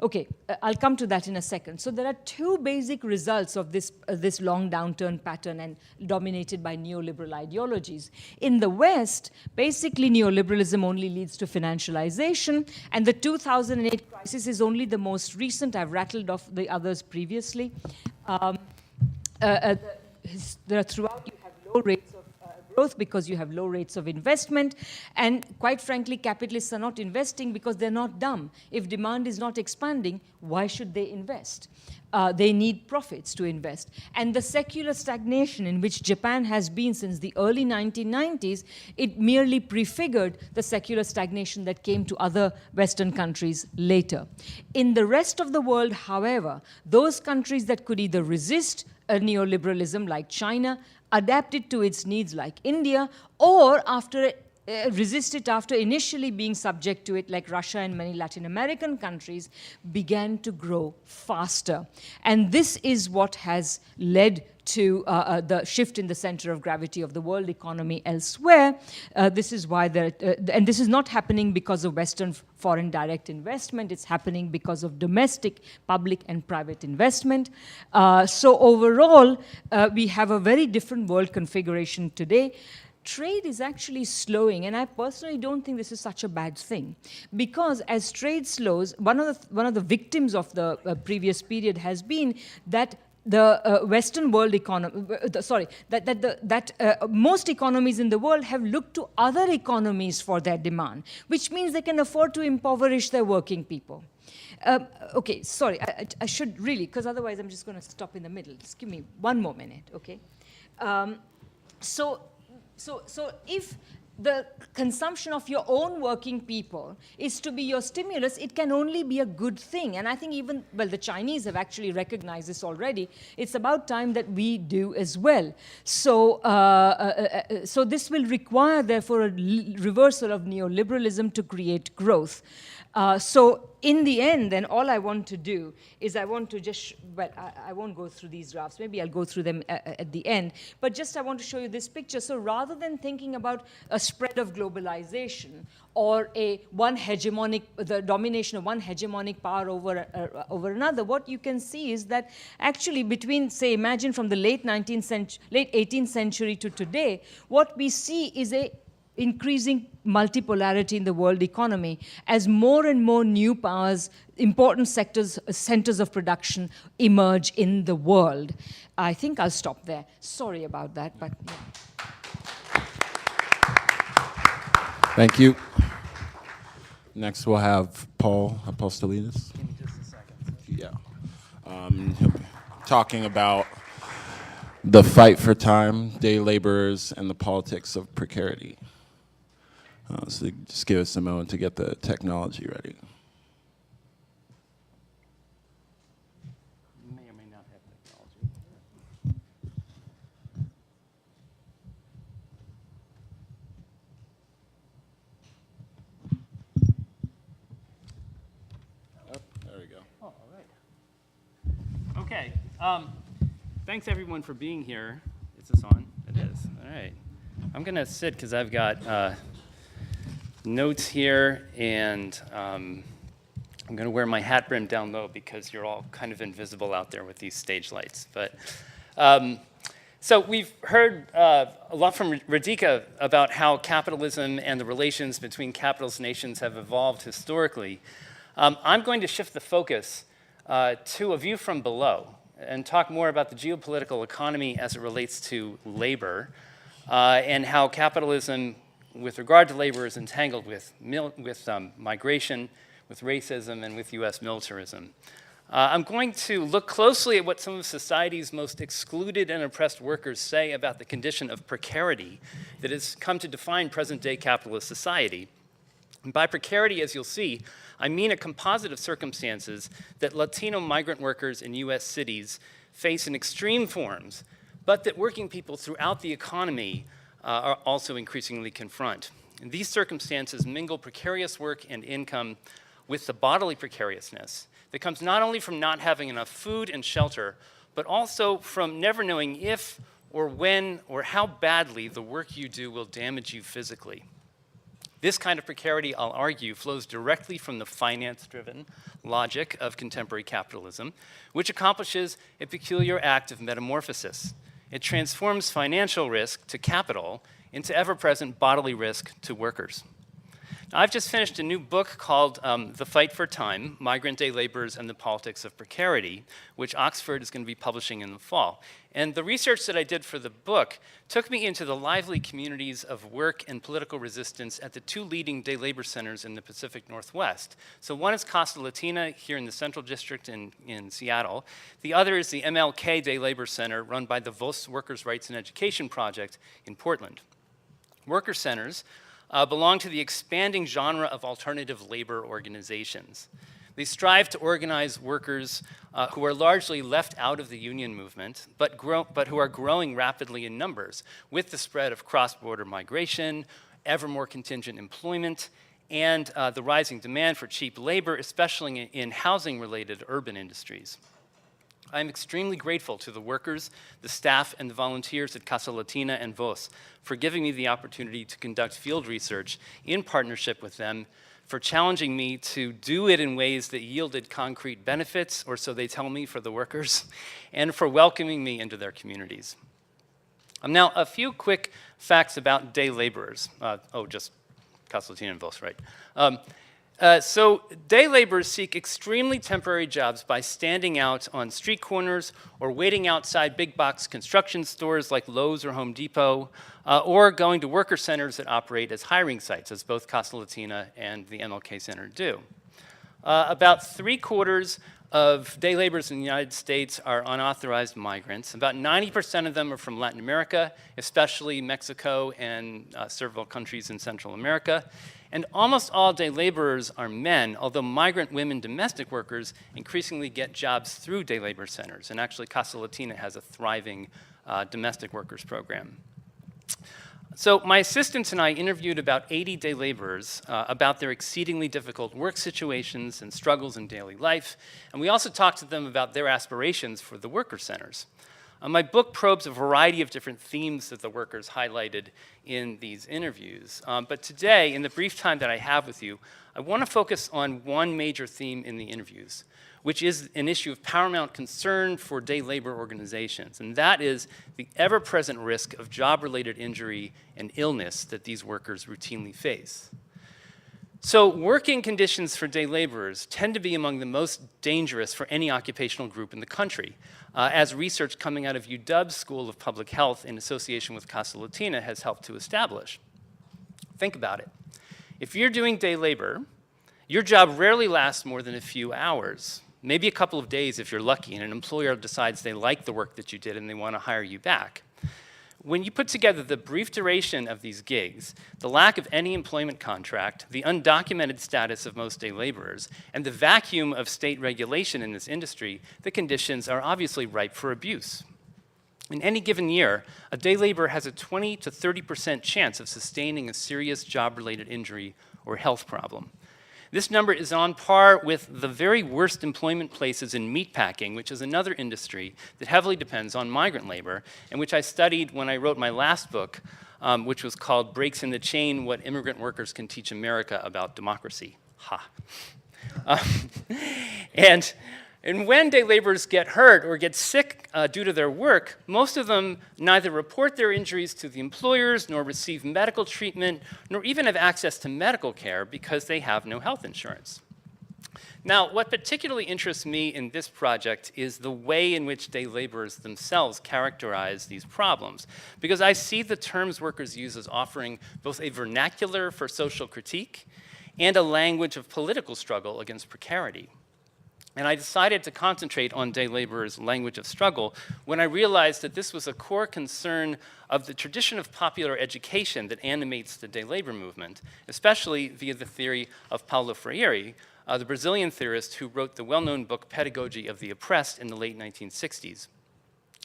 Okay, I'll come to that in a second. So there are two basic results of this long downturn pattern and dominated by neoliberal ideologies. In the West, basically neoliberalism only leads to financialization, and the 2008 crisis is only the most recent. I've rattled off the others previously. Throughout you have low rates of growth because you have low rates of investment, and quite frankly, capitalists are not investing because they're not dumb. If demand is not expanding, why should they invest? They need profits to invest. And the secular stagnation in which Japan has been since the early 1990s, it merely prefigured the secular stagnation that came to other Western countries later. In the rest of the world, however, those countries that could either resist a neoliberalism like China, adapt it to its needs like India, or resist it after initially being subject to it, like Russia and many Latin American countries, began to grow faster. And this is what has led to the shift in the center of gravity of the world economy elsewhere. This is why and this is not happening because of Western foreign direct investment. It's happening because of domestic, public, and private investment. So overall, we have a very different world configuration today. Trade is actually slowing, and I personally don't think this is such a bad thing, because as trade slows, one of the victims of the previous period has been that the Western world economy, most economies in the world have looked to other economies for their demand, which means they can afford to impoverish their working people. Okay, sorry, I should really, because otherwise I'm just going to stop in the middle. Just give me one more minute, okay? So if the consumption of your own working people is to be your stimulus, it can only be a good thing. And I think even, well, the Chinese have actually recognized this already. It's about time that we do as well. So this will require, therefore, a reversal of neoliberalism to create growth. So in the end, then, all I want to do is I want to just, I won't go through these graphs. Maybe I'll go through them at the end. But just I want to show you this picture. So rather than thinking about a spread of globalization or the domination of one hegemonic power over another, what you can see is that actually between, say, imagine from the late 18th century to today, what we see is a increasing multipolarity in the world economy as more and more new powers, important centers of production emerge in the world. I think I'll stop there. Sorry about that, but yeah.
Thank you. Next we'll have Paul Apostolides.
Give me just a second.
Yeah. He'll be talking about the fight for time, day laborers, and the politics of precarity. So just give us a moment to get the technology ready.
May or may not have technology.
Oh, there we go.
Oh, all right. Okay. Thanks, everyone, for being here. Is this on? It is. All right. I'm going to sit because I've got notes here, and I'm going to wear my hat brim down low because you're all kind of invisible out there with these stage lights. But so we've heard a lot from Radhika about how capitalism and the relations between capitalist nations have evolved historically. I'm going to shift the focus to a view from below and talk more about the geopolitical economy as it relates to labor and how capitalism with regard to labor is entangled with migration, with racism, and with US militarism. I'm going to look closely at what some of society's most excluded and oppressed workers say about the condition of precarity that has come to define present-day capitalist society. And by precarity, as you'll see, I mean a composite of circumstances that Latino migrant workers in US cities face in extreme forms, but that working people throughout the economy are also increasingly confront. And these circumstances mingle precarious work and income with the bodily precariousness that comes not only from not having enough food and shelter, but also from never knowing if or when or how badly the work you do will damage you physically. This kind of precarity, I'll argue, flows directly from the finance-driven logic of contemporary capitalism, which accomplishes a peculiar act of metamorphosis. It transforms financial risk to capital into ever-present bodily risk to workers. Now, I've just finished a new book called The Fight for Time, Migrant Day Laborers and the Politics of Precarity, which Oxford is going to be publishing in the fall. And the research that I did for the book took me into the lively communities of work and political resistance at the two leading day labor centers in the Pacific Northwest. So one is Casa Latina here in the Central District in Seattle. The other is the MLK Day Labor Center run by the VOS Workers' Rights and Education Project in Portland. Worker centers belong to the expanding genre of alternative labor organizations. They strive to organize workers who are largely left out of the union movement, but who are growing rapidly in numbers with the spread of cross-border migration, ever more contingent employment, and the rising demand for cheap labor, especially in housing-related urban industries. I'm extremely grateful to the workers, the staff, and the volunteers at Casa Latina and VOS for giving me the opportunity to conduct field research in partnership with them, for challenging me to do it in ways that yielded concrete benefits, or so they tell me, for the workers, and for welcoming me into their communities. Now, a few quick facts about day laborers. Just Casa Latina and VOS, right? So day laborers seek extremely temporary jobs by standing out on street corners or waiting outside big box construction stores like Lowe's or Home Depot, or going to worker centers that operate as hiring sites, as both Casa Latina and the MLK Center do. About 3/4 of day laborers in the United States are unauthorized migrants. About 90% of them are from Latin America, especially Mexico and several countries in Central America. And almost all day laborers are men, although migrant women domestic workers increasingly get jobs through day labor centers. And actually, Casa Latina has a thriving domestic workers program. So my assistants and I interviewed about 80 day laborers about their exceedingly difficult work situations and struggles in daily life. And we also talked to them about their aspirations for the worker centers. My book probes a variety of different themes that the workers highlighted in these interviews. But today, in the brief time that I have with you, I want to focus on one major theme in the interviews, which is an issue of paramount concern for day labor organizations, and that is the ever-present risk of job-related injury and illness that these workers routinely face. So working conditions for day laborers tend to be among the most dangerous for any occupational group in the country, as research coming out of UW's School of Public Health in association with Casa Latina has helped to establish. Think about it. If you're doing day labor, your job rarely lasts more than a few hours, maybe a couple of days if you're lucky, and an employer decides they like the work that you did and they want to hire you back. When you put together the brief duration of these gigs, the lack of any employment contract, the undocumented status of most day laborers, and the vacuum of state regulation in this industry, the conditions are obviously ripe for abuse. In any given year, a day laborer has a 20 to 30% chance of sustaining a serious job-related injury or health problem. This number is on par with the very worst employment places in meatpacking, which is another industry that heavily depends on migrant labor, and which I studied when I wrote my last book, which was called Breaks in the Chain: What Immigrant Workers Can Teach America About Democracy. And when day laborers get hurt or get sick due to their work, most of them neither report their injuries to the employers, nor receive medical treatment, nor even have access to medical care because they have no health insurance. Now, what particularly interests me in this project is the way in which day laborers themselves characterize these problems, because I see the terms workers use as offering both a vernacular for social critique and a language of political struggle against precarity. And I decided to concentrate on day laborers' language of struggle when I realized that this was a core concern of the tradition of popular education that animates the day labor movement, especially via the theory of Paulo Freire, the Brazilian theorist who wrote the well-known book Pedagogy of the Oppressed in the late 1960s.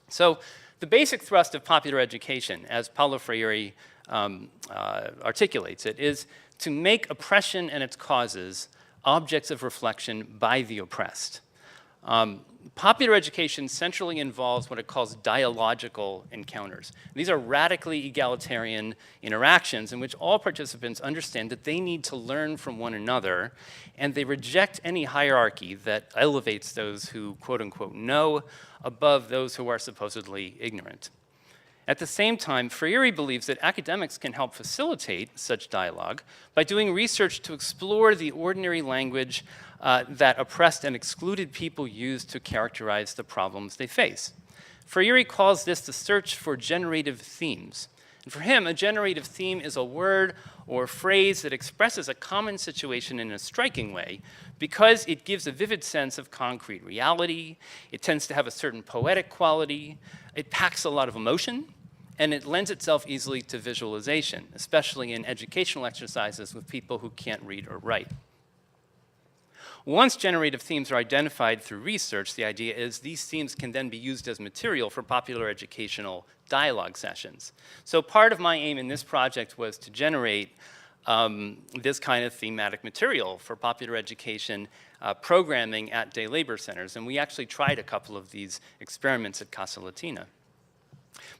So the basic thrust of popular education, as Paulo Freire articulates it, is to make oppression and its causes objects of reflection by the oppressed. Popular education centrally involves what it calls dialogical encounters. These are radically egalitarian interactions in which all participants understand that they need to learn from one another, and they reject any hierarchy that elevates those who, quote unquote, know above those who are supposedly ignorant. At the same time, Freire believes that academics can help facilitate such dialogue by doing research to explore the ordinary language that oppressed and excluded people use to characterize the problems they face. Freire calls this the search for generative themes. And for him, a generative theme is a word or phrase that expresses a common situation in a striking way because it gives a vivid sense of concrete reality, it tends to have a certain poetic quality, it packs a lot of emotion, and it lends itself easily to visualization, especially in educational exercises with people who can't read or write. Once generative themes are identified through research, the idea is these themes can then be used as material for popular educational dialogue sessions. So part of my aim in this project was to generate this kind of thematic material for popular education programming at day labor centers. And we actually tried a couple of these experiments at Casa Latina.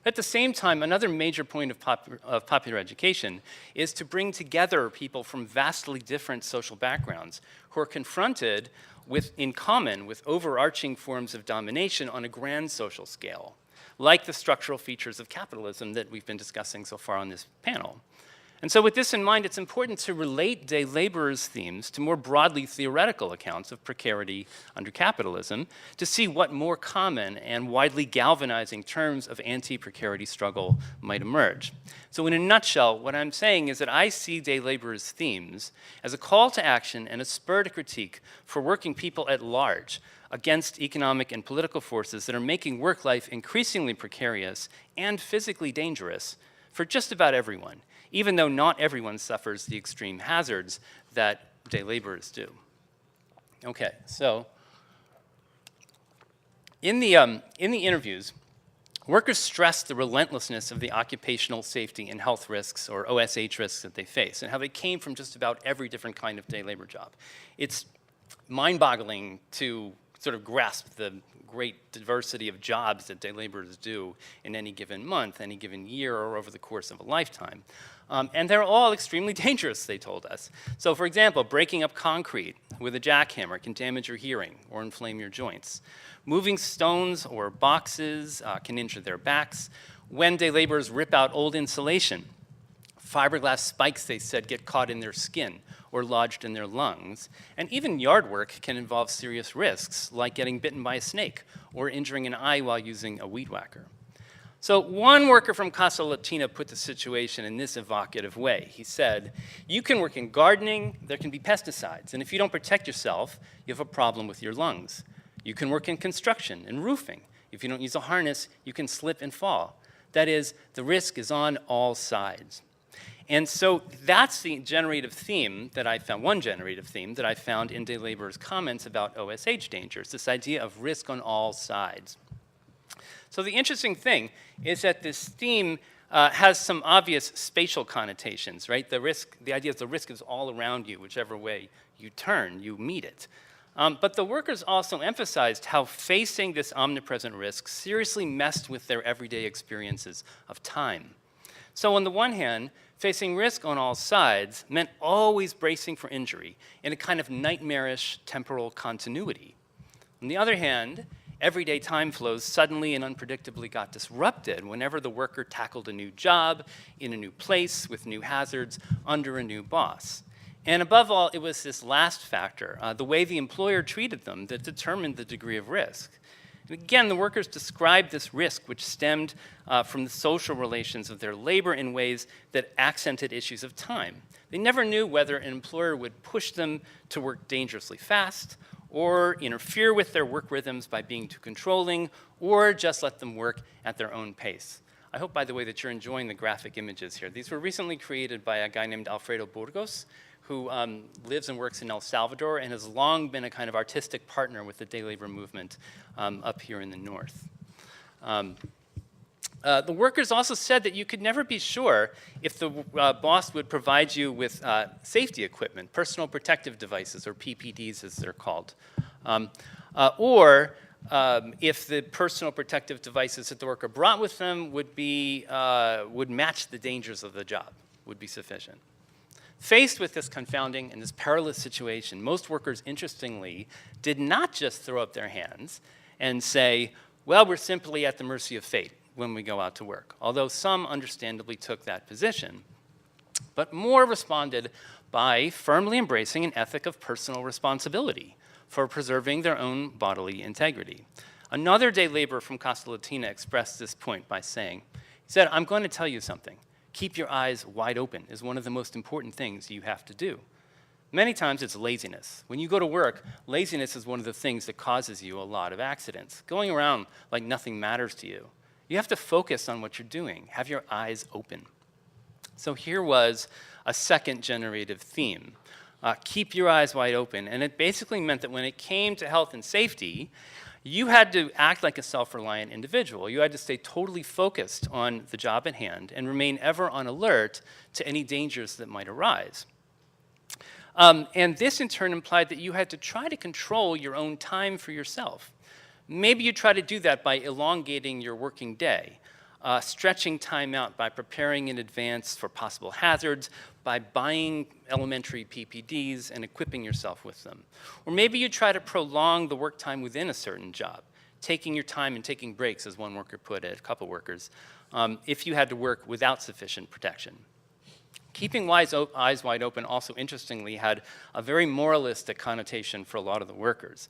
But at the same time, another major point of popular education is to bring together people from vastly different social backgrounds who are confronted in common with overarching forms of domination on a grand social scale, like the structural features of capitalism that we've been discussing so far on this panel. And so with this in mind, it's important to relate day laborers' themes to more broadly theoretical accounts of precarity under capitalism to see what more common and widely galvanizing terms of anti-precarity struggle might emerge. So in a nutshell, what I'm saying is that I see day laborers' themes as a call to action and a spur to critique for working people at large against economic and political forces that are making work life increasingly precarious and physically dangerous for just about everyone, even though not everyone suffers the extreme hazards that day laborers do. Okay, so in the interviews, workers stress the relentlessness of the occupational safety and health risks, or OSH risks, that they face, and how they came from just about every different kind of day labor job. It's mind-boggling to sort of grasp the great diversity of jobs that day laborers do in any given month, any given year, or over the course of a lifetime. And they're all extremely dangerous, they told us. So for example, breaking up concrete with a jackhammer can damage your hearing or inflame your joints. Moving stones or boxes can injure their backs. When day laborers rip out old insulation, fiberglass spikes, they said, get caught in their skin or lodged in their lungs. And even yard work can involve serious risks, like getting bitten by a snake or injuring an eye while using a weed whacker. So one worker from Casa Latina put the situation in this evocative way. He said, you can work in gardening, there can be pesticides, and if you don't protect yourself, you have a problem with your lungs. You can work in construction and roofing. If you don't use a harness, you can slip and fall. That is, the risk is on all sides. And so that's the generative theme that I found, one generative theme that I found in day laborers' comments about OSH dangers, this idea of risk on all sides. So the interesting thing is that this theme has some obvious spatial connotations, right? The idea is the risk is all around you, whichever way you turn, you meet it. But the workers also emphasized how facing this omnipresent risk seriously messed with their everyday experiences of time. So on the one hand, facing risk on all sides meant always bracing for injury in a kind of nightmarish temporal continuity. On the other hand, everyday time flows suddenly and unpredictably got disrupted whenever the worker tackled a new job, in a new place, with new hazards, under a new boss. And above all, it was this last factor, the way the employer treated them, that determined the degree of risk. And again, the workers described this risk, which stemmed from the social relations of their labor in ways that accented issues of time. They never knew whether an employer would push them to work dangerously fast, or interfere with their work rhythms by being too controlling, or just let them work at their own pace. I hope, by the way, that you're enjoying the graphic images here. These were recently created by a guy named Alfredo Burgos, who lives and works in El Salvador and has long been a kind of artistic partner with the day labor movement up here in the north. The workers also said that you could never be sure if the boss would provide you with safety equipment, personal protective devices, or PPDs as they're called, or if the personal protective devices that the worker brought with them would match the dangers of the job, would be sufficient. Faced with this confounding and this perilous situation, most workers, interestingly, did not just throw up their hands and say, well, we're simply at the mercy of fate when we go out to work, although some understandably took that position, but more responded by firmly embracing an ethic of personal responsibility for preserving their own bodily integrity. Another day laborer from Costa Latina expressed this point by saying, he said, I'm going to tell you something. Keep your eyes wide open is one of the most important things you have to do. Many times it's laziness. When you go to work, laziness is one of the things that causes you a lot of accidents. Going around like nothing matters to you. You have to focus on what you're doing. Have your eyes open. So here was a second generative theme. Keep your eyes wide open. And it basically meant that when it came to health and safety, you had to act like a self-reliant individual. You had to stay totally focused on the job at hand and remain ever on alert to any dangers that might arise. And this in turn implied that you had to try to control your own time for yourself. Maybe you try to do that by elongating your working day, stretching time out by preparing in advance for possible hazards, by buying elementary PPDs and equipping yourself with them. Or maybe you try to prolong the work time within a certain job, taking your time and taking breaks, as one worker put it, a couple workers, if you had to work without sufficient protection. Keeping eyes wide open also, interestingly, had a very moralistic connotation for a lot of the workers.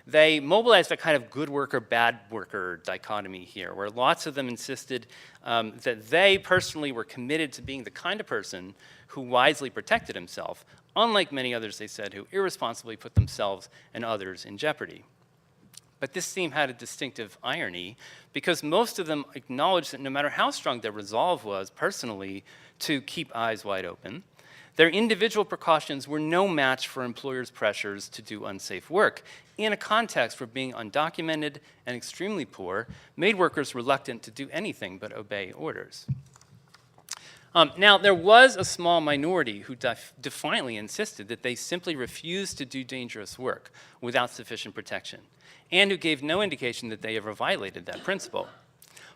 They mobilized a kind of good worker, bad worker dichotomy here, where lots of them insisted that they personally were committed to being the kind of person who wisely protected himself, unlike many others, they said, who irresponsibly put themselves and others in jeopardy. But this theme had a distinctive irony, because most of them acknowledged that no matter how strong their resolve was personally to keep eyes wide open, their individual precautions were no match for employers' pressures to do unsafe work in a context where being undocumented and extremely poor made workers reluctant to do anything but obey orders. Now, there was a small minority who defiantly insisted that they simply refused to do dangerous work without sufficient protection, and who gave no indication that they ever violated that principle.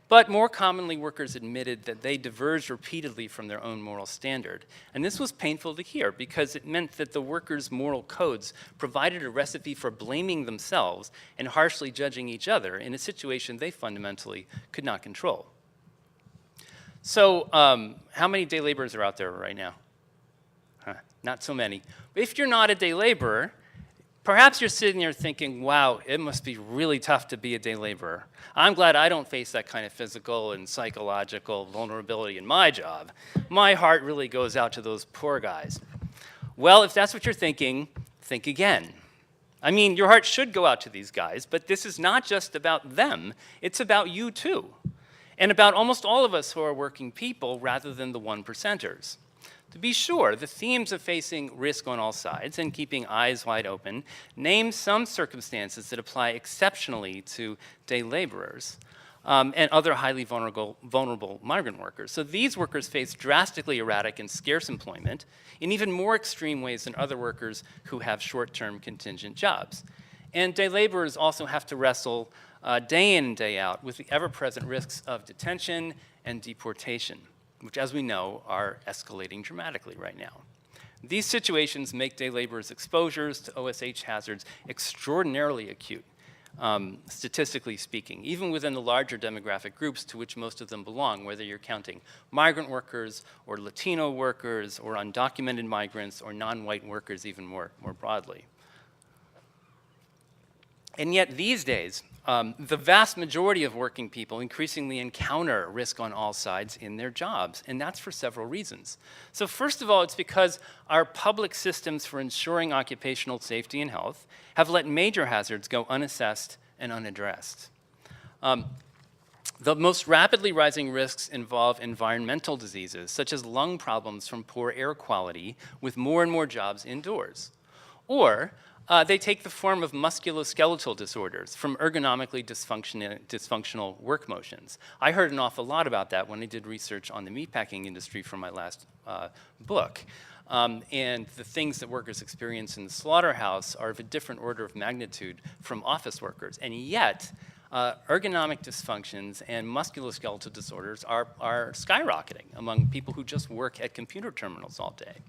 But more commonly, workers admitted that they diverged repeatedly from their own moral standard. And this was painful to hear, because it meant that the workers' moral codes provided a recipe for blaming themselves and harshly judging each other in a situation they fundamentally could not control. So how many day laborers are out there right now? Not so many. But if you're not a day laborer, perhaps you're sitting there thinking, wow, it must be really tough to be a day laborer. I'm glad I don't face that kind of physical and psychological vulnerability in my job. My heart really goes out to those poor guys. Well, if that's what you're thinking, think again. I mean, your heart should go out to these guys, but this is not just about them. It's about you too, and about almost all of us who are working people rather than the 1%ers. To be sure, the themes of facing risk on all sides and keeping eyes wide open name some circumstances that apply exceptionally to day laborers and other highly vulnerable migrant workers. So these workers face drastically erratic and scarce employment in even more extreme ways than other workers who have short-term contingent jobs. And day laborers also have to wrestle day in and day out with the ever-present risks of detention and deportation, which, as we know, are escalating dramatically right now. These situations make day laborers' exposures to OSH hazards extraordinarily acute, statistically speaking, even within the larger demographic groups to which most of them belong, whether you're counting migrant workers or Latino workers or undocumented migrants or non-white workers even more broadly. And yet these days, the vast majority of working people increasingly encounter risk on all sides in their jobs, and that's for several reasons. So first of all, it's because our public systems for ensuring occupational safety and health have let major hazards go unassessed and unaddressed. The most rapidly rising risks involve environmental diseases, such as lung problems from poor air quality, with more and more jobs indoors. Or they take the form of musculoskeletal disorders from ergonomically dysfunctional work motions. I heard an awful lot about that when I did research on the meatpacking industry for my last book. And the things that workers experience in the slaughterhouse are of a different order of magnitude from office workers. And yet, ergonomic dysfunctions and musculoskeletal disorders are skyrocketing among people who just work at computer terminals all day.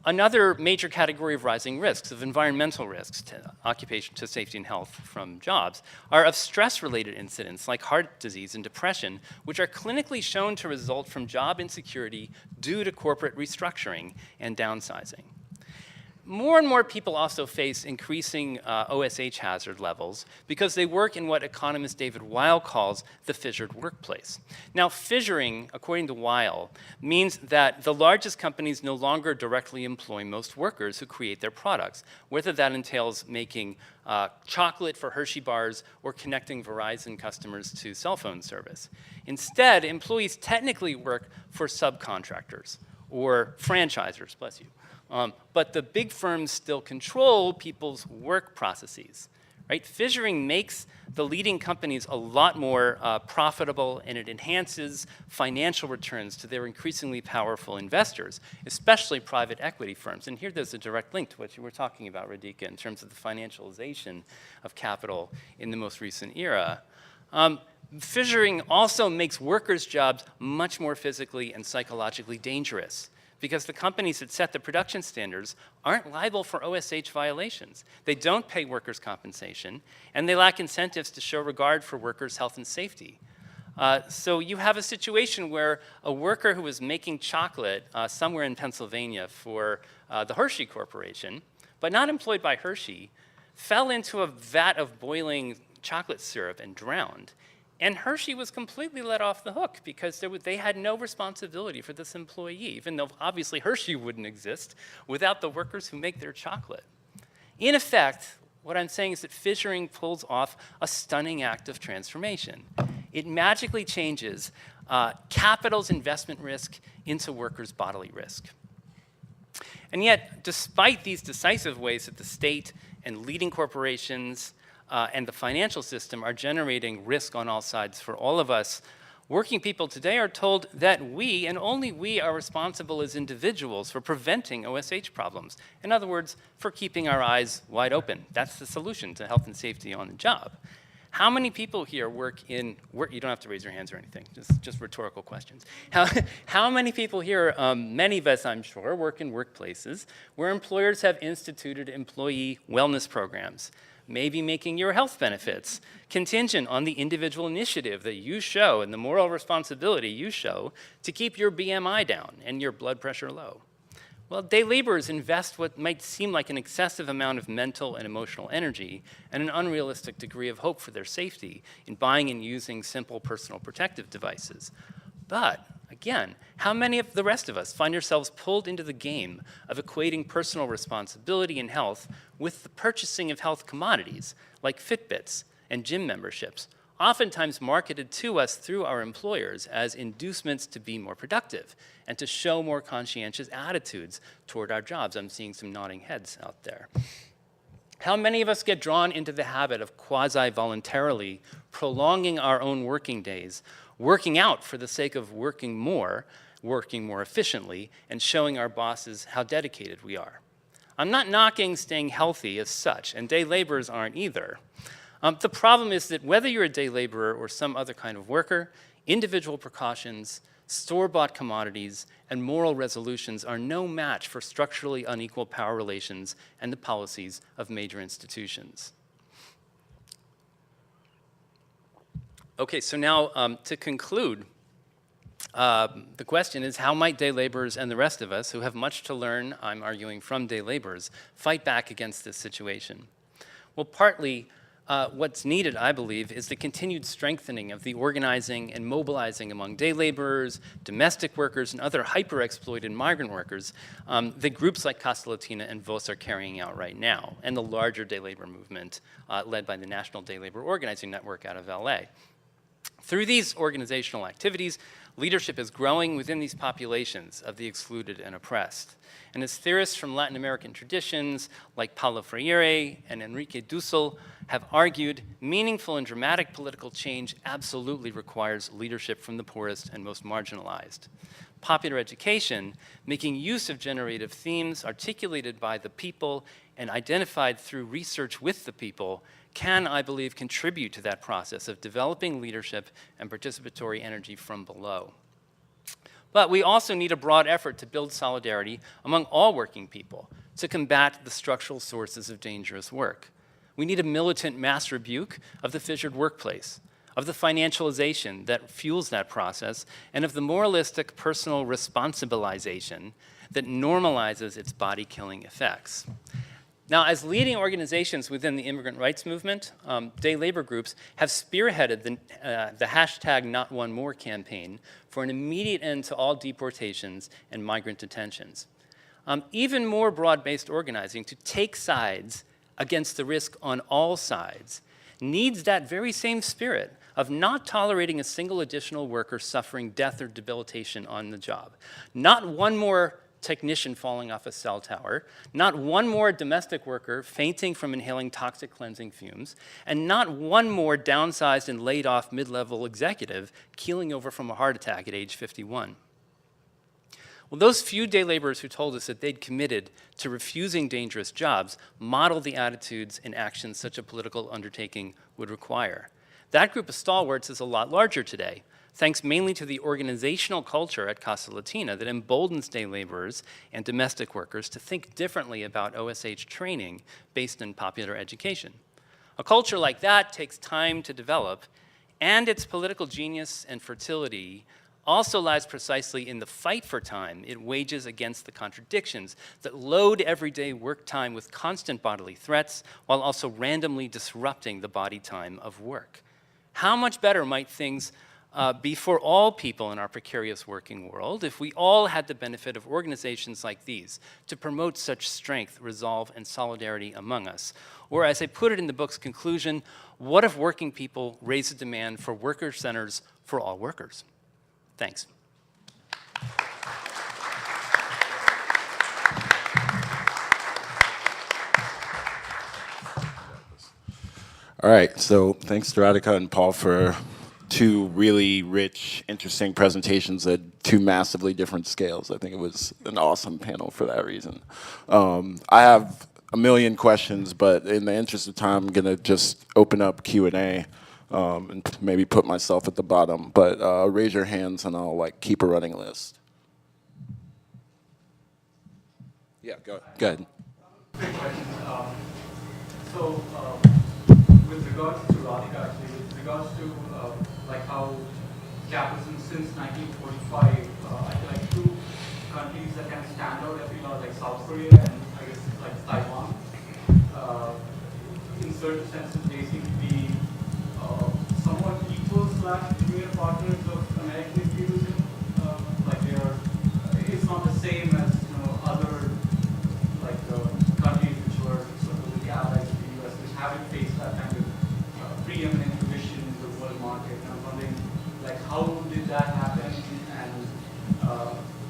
Another major category of rising risks, of environmental risks to occupation, to safety and health from jobs, are of stress-related incidents like heart disease and depression, which are clinically shown to result from job insecurity due to corporate restructuring and downsizing. More and more people also face increasing OSH hazard levels because they work in what economist David Weil calls the fissured workplace. Now, fissuring, according to Weil, means that the largest companies no longer directly employ most workers who create their products, whether that entails making chocolate for Hershey bars or connecting Verizon customers to cell phone service. Instead, employees technically work for subcontractors or franchisers, bless you. But the big firms still control people's work processes, right? Fissuring makes the leading companies a lot more profitable, and it enhances financial returns to their increasingly powerful investors, especially private equity firms. And here there's a direct link to what you were talking about, Radhika, in terms of the financialization of capital in the most recent era. Fissuring also makes workers' jobs much more physically and psychologically dangerous, because the companies that set the production standards aren't liable for OSH violations. They don't pay workers' compensation, and they lack incentives to show regard for workers' health and safety. So you have a situation where a worker who was making chocolate somewhere in Pennsylvania for the Hershey Corporation, but not employed by Hershey, fell into a vat of boiling chocolate syrup and drowned. And Hershey was completely let off the hook because they had no responsibility for this employee, even though obviously Hershey wouldn't exist without the workers who make their chocolate. In effect, what I'm saying is that fissuring pulls off a stunning act of transformation. It magically changes capital's investment risk into workers' bodily risk. And yet, despite these decisive ways that the state and leading corporations and the financial system are generating risk on all sides for all of us, working people today are told that we, and only we, are responsible as individuals for preventing OSH problems. In other words, for keeping our eyes wide open. That's the solution to health and safety on the job. How many people here you don't have to raise your hands or anything, just rhetorical questions. How many people here, many of us I'm sure, work in workplaces where employers have instituted employee wellness programs, maybe making your health benefits contingent on the individual initiative that you show and the moral responsibility you show to keep your BMI down and your blood pressure low? Well, day laborers invest what might seem like an excessive amount of mental and emotional energy and an unrealistic degree of hope for their safety in buying and using simple personal protective devices. But again, how many of the rest of us find ourselves pulled into the game of equating personal responsibility and health with the purchasing of health commodities like Fitbits and gym memberships, oftentimes marketed to us through our employers as inducements to be more productive and to show more conscientious attitudes toward our jobs? I'm seeing some nodding heads out there. How many of us get drawn into the habit of quasi-voluntarily prolonging our own working days, working out for the sake of working more efficiently, and showing our bosses how dedicated we are? I'm not knocking staying healthy as such, and day laborers aren't either. The problem is that whether you're a day laborer or some other kind of worker, individual precautions, store-bought commodities, and moral resolutions are no match for structurally unequal power relations and the policies of major institutions. Okay, so now to conclude, the question is, how might day laborers and the rest of us, who have much to learn, I'm arguing, from day laborers, fight back against this situation? Well, partly, what's needed, I believe, is the continued strengthening of the organizing and mobilizing among day laborers, domestic workers, and other hyper-exploited migrant workers that groups like Casa Latina and VOS are carrying out right now, and the larger day labor movement led by the National Day Labor Organizing Network out of LA. Through these organizational activities, Leadership is growing within these populations of the excluded and oppressed. And as theorists from Latin American traditions like Paulo Freire and Enrique Dussel have argued, meaningful and dramatic political change absolutely requires leadership from the poorest and most marginalized. Popular education, making use of generative themes articulated by the people and identified through research with the people, can, I believe, contribute to that process of developing leadership and participatory energy from below. But we also need a broad effort to build solidarity among all working people to combat the structural sources of dangerous work. We need a militant mass rebuke of the fissured workplace, of the financialization that fuels that process, and of the moralistic personal responsibilization that normalizes its body-killing effects. Now, as leading organizations within the immigrant rights movement, day labor groups have spearheaded the hashtag #NotOneMore campaign for an immediate end to all deportations and migrant detentions. Even more broad-based organizing to take sides against the risk on all sides needs that very same spirit of not tolerating a single additional worker suffering death or debilitation on the job. Not one more technician falling off a cell tower, not one more domestic worker fainting from inhaling toxic cleansing fumes, and not one more downsized and laid off mid-level executive keeling over from a heart attack at age 51. Well, those few day laborers who told us that they'd committed to refusing dangerous jobs modeled the attitudes and actions such a political undertaking would require. That group of stalwarts is a lot larger today, thanks mainly to the organizational culture at Casa Latina that emboldens day laborers and domestic workers to think differently about OSH training based in popular education. A culture like that takes time to develop, and its political genius and fertility also lies precisely in the fight for time it wages against the contradictions that load everyday work time with constant bodily threats while also randomly disrupting the body time of work. How much better might things be for all people in our precarious working world if we all had the benefit of organizations like these to promote such strength, resolve, and solidarity among us? Or as I put it in the book's conclusion, what if working people raise a demand for worker centers for all workers? Thanks.
All right, so thanks to Radhika and Paul for two really rich, interesting presentations at two massively different scales. I think it was an awesome panel for that reason. I have a million questions, but in the interest of time, I'm gonna just open up Q&A and maybe put myself at the bottom. But raise your hands and I'll keep a running list. Yeah, go ahead.
Quick question. With regards to Radhika, actually, with regards to how capitalism since 1945, I feel like two countries that kind of stand out, I feel, are like South Korea and I guess like Taiwan. In certain senses, they seem to be somewhat equal / junior partners of American imperialism. It's not the same as other countries which were sort of the allies of the U.S. which haven't faced that kind of preeminent position in the world market. And I'm wondering, how did that happen? And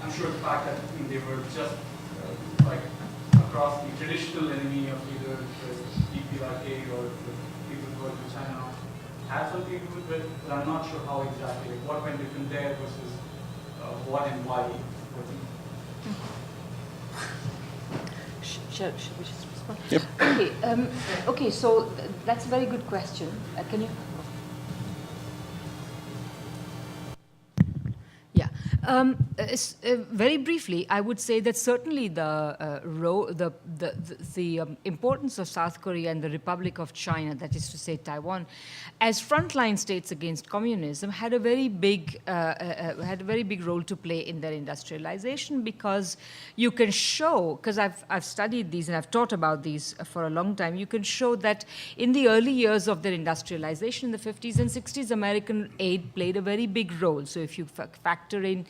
I'm sure the fact that they were just across the traditional enemy of either the DPRK or the People's Republic of China had something to do with it, but I'm not sure how exactly. What went different there versus what and why?
Should we just respond?
Yep.
Okay. Okay. So that's a very good question. Can you? Yeah. Very briefly, I would say that certainly the importance of South Korea and the Republic of China, that is to say Taiwan, as frontline states against communism, had a very big role to play in their industrialization, because you can show, because I've studied these and I've taught about these for a long time, you can show that in the early years of their industrialization in the 50s and 60s, American aid played a very big role. So if you factor in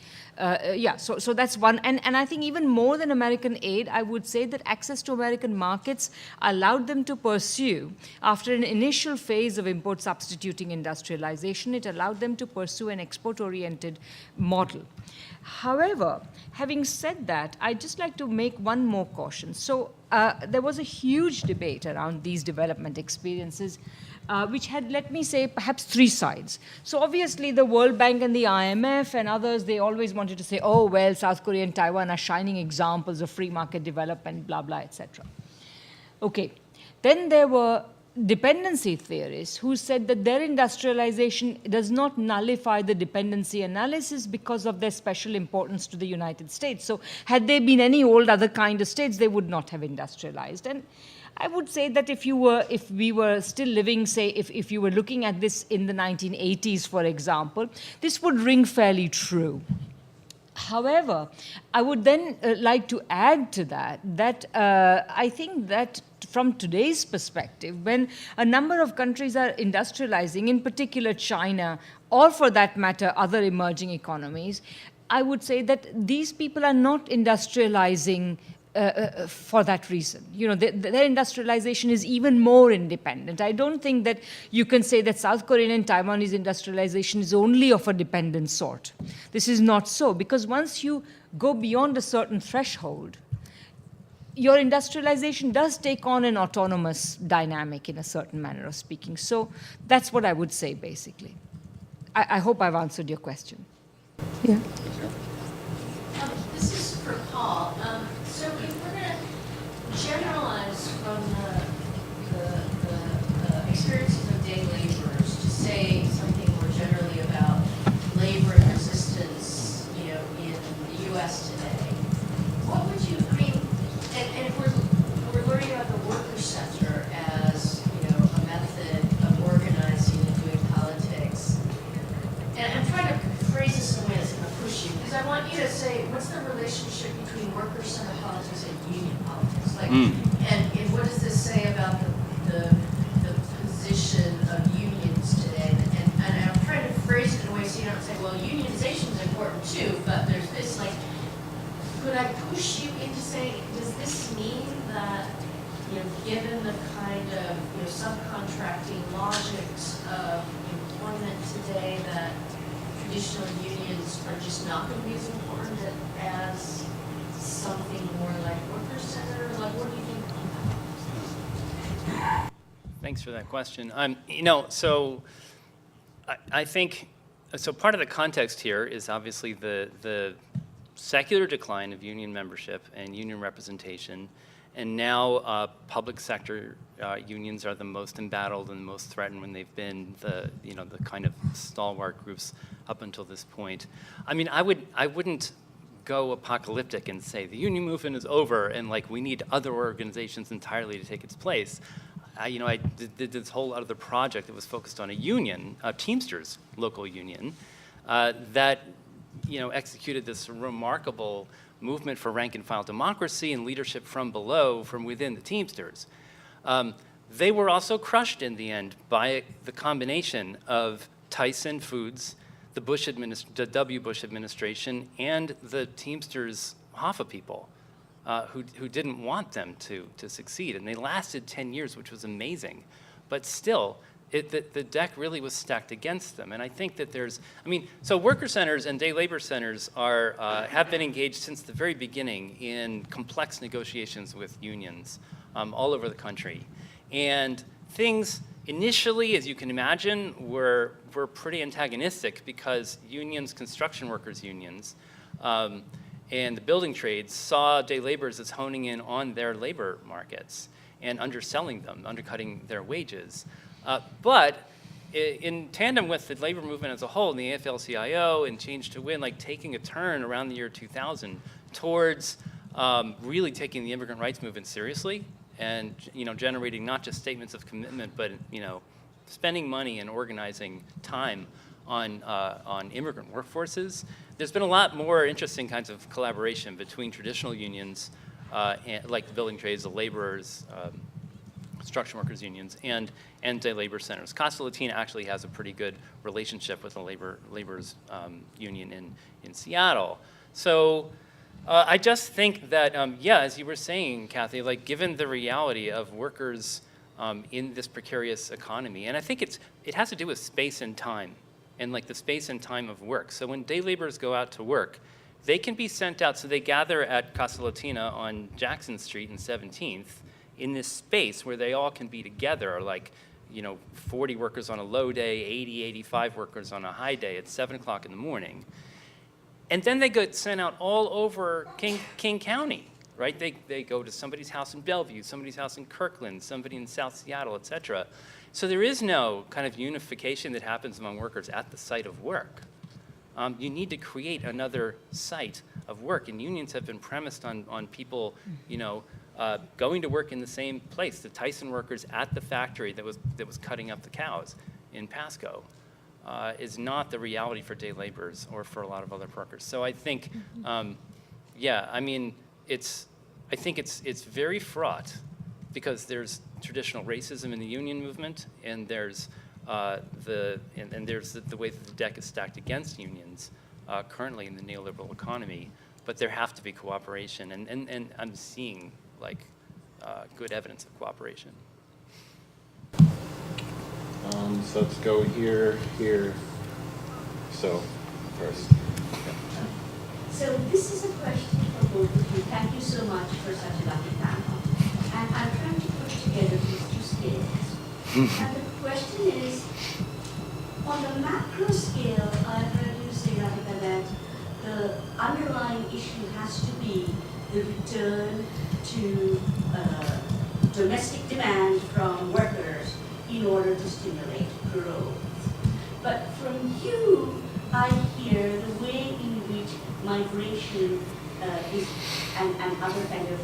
So that's one. And I think even more than American aid, I would say that access to American markets allowed them to pursue, after an initial phase of import substituting industrialization, it allowed them to pursue an export-oriented model. However, having said that, I'd just like to make one more caution. So there was a huge debate around these development experiences, which had, let me say, perhaps three sides. So obviously the World Bank and the IMF and others, they always wanted to say, oh, well, South Korea and Taiwan are shining examples of free market development, blah, blah, etc. Okay. Then there were dependency theorists who said that their industrialization does not nullify the dependency analysis because of their special importance to the United States. So had they been any old other kind of states, they would not have industrialized. And I would say that if we were still living, say, if you were looking at this in the 1980s, for example, this would ring fairly true. However, I would then like to add to that I think that from today's perspective, when a number of countries are industrializing, in particular China, or for that matter, other emerging economies, I would say that these people are not industrializing for that reason. You know, their industrialization is even more independent. I don't think that you can say that South Korean and Taiwanese industrialization is only of a dependent sort. This is not so, because once you go beyond a certain threshold, your industrialization does take on an autonomous dynamic in a certain manner of speaking. So that's what I would say, basically. I hope I've answered your question. Yeah.
This is for Paul. So if we're going to generalize from the experiences of day laborers to say something more generally about labor and resistance, you know, in the U.S. today, what would you, I mean, and if we're learning about the worker center as, you know, a method of organizing and doing politics, and I'm trying to phrase this in a way that's going to push you, because I want you to say, what's the relationship between worker center politics and union politics? Like, and what does this say about the position of unions today? And I'm trying to phrase it in a way so you don't say, well, unionization is important too, but there's this, like, could I push you into saying, does this mean that, you know, given the kind of, you know, subcontracting logics of employment today, that traditional unions are just not going to be as important as something more like worker center? Like, what do you think on that?
Thanks for that question. You know, so I think, so part of the context here is obviously the secular decline of union membership and union representation, and now public sector unions are the most embattled and the most threatened when they've been the kind of stalwart groups up until this point. I mean, I wouldn't go apocalyptic and say the union movement is over and like we need other organizations entirely to take its place. I did this whole other project that was focused on a union, a Teamsters local union, that executed this remarkable movement for rank and file democracy and leadership from below, from within the Teamsters. They were also crushed in the end by the combination of Tyson Foods, the W. Bush administration, and the Teamsters Hoffa people, who didn't want them to succeed. And they lasted 10 years, which was amazing. But still, the deck really was stacked against them. And I think that so worker centers and day labor centers have been engaged since the very beginning in complex negotiations with unions all over the country. And things initially, as you can imagine, were pretty antagonistic because unions, construction workers unions, and the building trades saw day laborers as honing in on their labor markets and underselling them, undercutting their wages. But in tandem with the labor movement as a whole, and the AFL-CIO and Change to Win, like taking a turn around the year 2000 towards really taking the immigrant rights movement seriously, and generating not just statements of commitment, but spending money and organizing time on immigrant workforces. There's been a lot more interesting kinds of collaboration between traditional unions, like the building trades, the laborers, construction workers unions and day labor centers. Casa Latina actually has a pretty good relationship with the labor's union in Seattle. So I just think that, yeah, as you were saying, Kathy, like given the reality of workers in this precarious economy, and I think it has to do with space and time, and like the space and time of work. So when day laborers go out to work, they can be sent out, so they gather at Casa Latina on Jackson Street and 17th in this space where they all can be together, like, 40 workers on a low day, 80, 85 workers on a high day at 7 o'clock in the morning. And then they get sent out all over King County, right? They go to somebody's house in Bellevue, somebody's house in Kirkland, somebody in South Seattle, et cetera. So there is no kind of unification that happens among workers at the site of work. You need to create another site of work, and unions have been premised on people, going to work in the same place. The Tyson workers at the factory that was cutting up the cows in Pasco is not the reality for day laborers or for a lot of other workers. So I think, yeah, I mean, I think it's very fraught because there's traditional racism in the union movement, and there's there's the way that the deck is stacked against unions currently in the neoliberal economy. But there have to be cooperation, and I'm seeing like good evidence of cooperation.
So let's go here. So first.
So this is a question for both of you. Thank you so much for such a lovely panel. And I'm trying to put together these two scales. And the question is, on the macro scale, I heard you say, Radhika, that the underlying issue has to be the return to domestic demand from workers in order to stimulate growth. But from you, I hear the way in which migration is and other kind of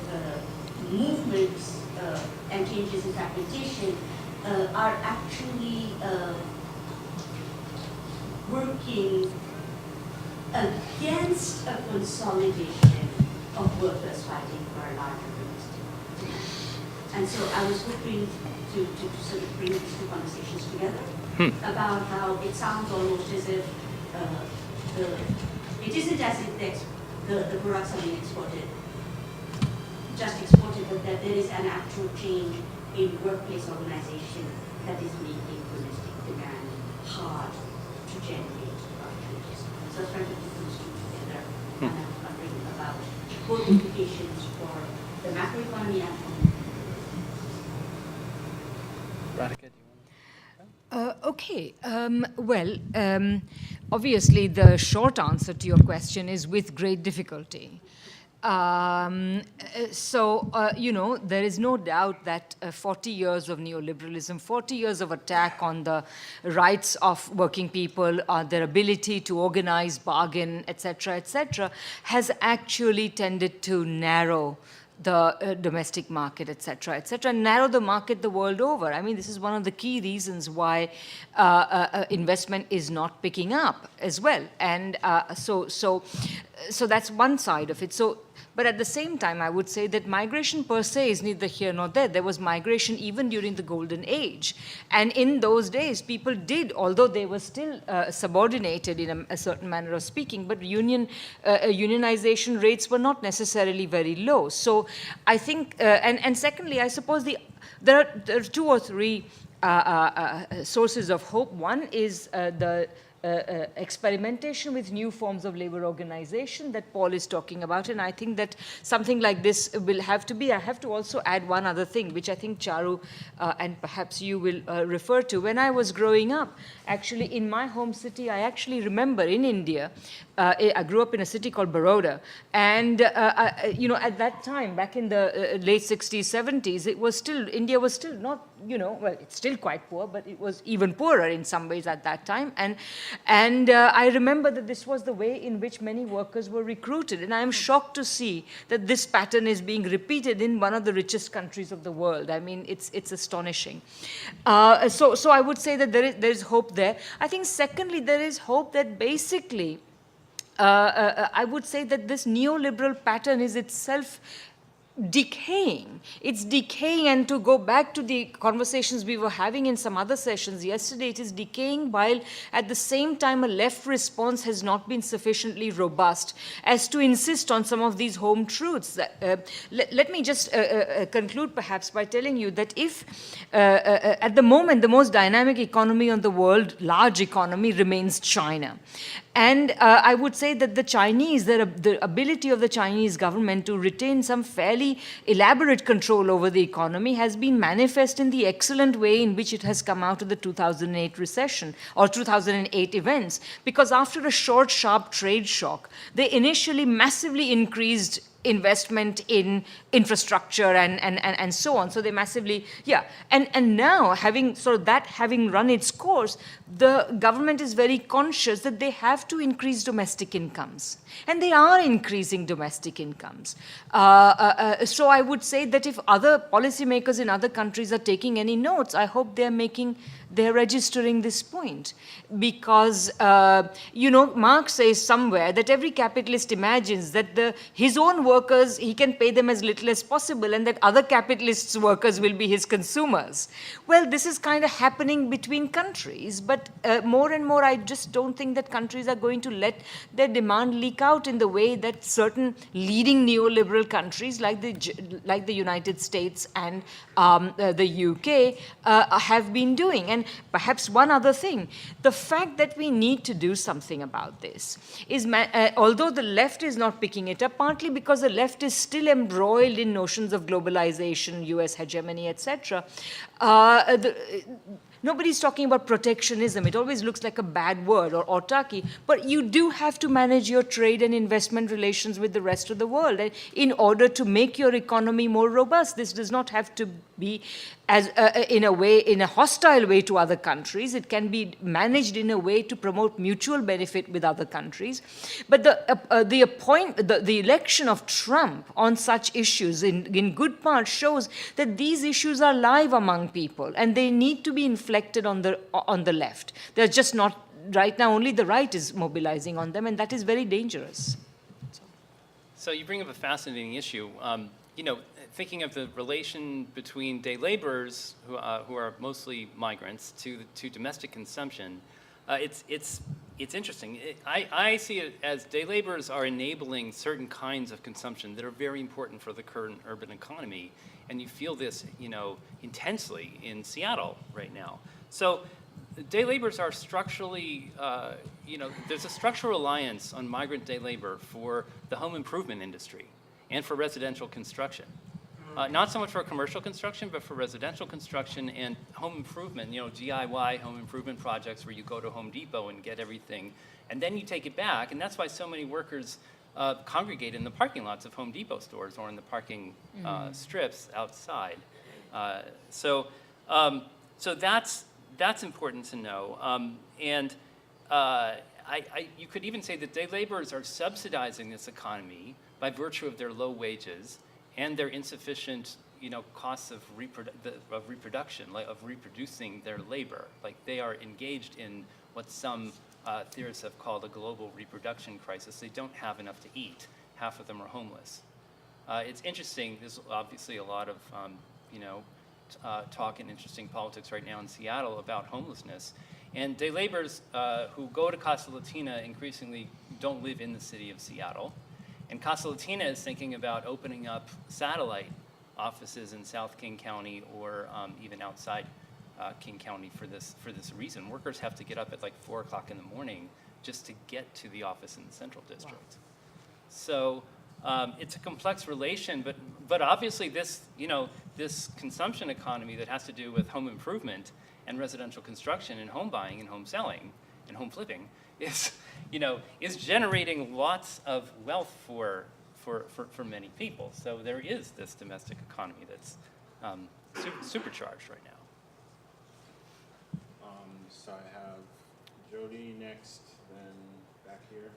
movements and changes in fragmentation are actually working against a consolidation of workers fighting for a larger domestic demand. And so I was hoping to sort of bring these two conversations together about how it sounds almost as if it isn't as if the products are being exported, but that there is an actual change in workplace organization that is making domestic demand hard to generate changes. So I was trying to put those two together, and I'm wondering about both implications for the macroeconomy and for
Radhika, do
Okay. Obviously, the short answer to your question is with great difficulty. There is no doubt that 40 years of neoliberalism, 40 years of attack on the rights of working people, their ability to organize, bargain, et cetera, has actually tended to narrow the domestic market, et cetera, narrow the market the world over. I mean, this is one of the key reasons why investment is not picking up as well. And so that's one side of it. But at the same time, I would say that migration per se is neither here nor there. There was migration even during the Golden Age. And in those days, people did, although they were still subordinated in a certain manner of speaking, but unionization rates were not necessarily very low. So I think, and secondly, I suppose there are two or three sources of hope. One is the experimentation with new forms of labor organization that Paul is talking about, and I think that something like this will have to be. I have to also add one other thing, which I think Charu and perhaps you will refer to. When I was growing up, actually in my home city, I actually remember in India, I grew up in a city called Baroda, and at that time, back in the late 60s, 70s, India was still not, it's still quite poor, but it was even poorer in some ways at that time. And I remember that this was the way in which many workers were recruited. And I am shocked to see that this pattern is being repeated in one of the richest countries of the world. I mean, it's astonishing. So I would say that there is hope there. I think secondly, there is hope that basically, I would say that this neoliberal pattern is itself decaying. It's decaying, and to go back to the conversations we were having in some other sessions yesterday, it is decaying while at the same time a left response has not been sufficiently robust as to insist on some of these home truths. Let me just conclude perhaps by telling you that if at the moment the most dynamic economy on the world, large economy, remains China. And I would say that the ability of the Chinese government to retain some fairly elaborate control over the economy has been manifest in the excellent way in which it has come out of the 2008 recession or 2008 events. Because after a short, sharp trade shock, they initially massively increased investment in infrastructure and so on. So they massively, And now, having run its course, the government is very conscious that they have to increase domestic incomes. And they are increasing domestic incomes. So I would say that if other policymakers in other countries are taking any notes, I hope they're registering this point. Because, Marx says somewhere that every capitalist imagines that his own workers, he can pay them as little as possible, and that other capitalists' workers will be his consumers. Well, this is kind of happening between countries, but more and more I just don't think that countries are going to let their demand leak out in the way that certain leading neoliberal countries like the United States and the UK have been doing. And perhaps one other thing, the fact that we need to do something about this is, although the left is not picking it up, partly because the left is still embroiled in notions of globalization, US hegemony, etc. Nobody's talking about protectionism. It always looks like a bad word, or autarky. But you do have to manage your trade and investment relations with the rest of the world in order to make your economy more robust. This does not have to be in a hostile way to other countries. It can be managed in a way to promote mutual benefit with other countries. But the election of Trump on such issues in good part shows that these issues are live among people, and they need to be inflected on the left. They're just not, right now only the right is mobilizing on them, and that is very dangerous.
So you bring up a fascinating issue. Thinking of the relation between day laborers, who are mostly migrants, to domestic consumption, it's interesting. I see it as day laborers are enabling certain kinds of consumption that are very important for the current urban economy, and you feel this, intensely in Seattle right now. So day laborers are structurally, there's a structural reliance on migrant day labor for the home improvement industry and for residential construction. Not so much for commercial construction, but for residential construction and home improvement, DIY home improvement projects where you go to Home Depot and get everything, and then you take it back. And that's why so many workers congregate in the parking lots of Home Depot stores or in the parking strips outside. So that's important to know. You could even say that day laborers are subsidizing this economy by virtue of their low wages and their insufficient, costs of reproduction, of reproducing their labor. Like, they are engaged in what some theorists have called a global reproduction crisis. They don't have enough to eat. Half of them are homeless. It's interesting. There's obviously a lot of, talk and interesting politics right now in Seattle about homelessness. And day laborers who go to Casa Latina increasingly don't live in the city of Seattle. And Casa Latina is thinking about opening up satellite offices in South King County or even outside King County for this reason. Workers have to get up at like 4 o'clock in the morning just to get to the office in the Central District. Wow. So it's a complex relation, but obviously this consumption economy that has to do with home improvement and residential construction and home buying and home selling and home flipping is generating lots of wealth for many people. So there is this domestic economy that's supercharged right now.
So I have Jody next, then back here.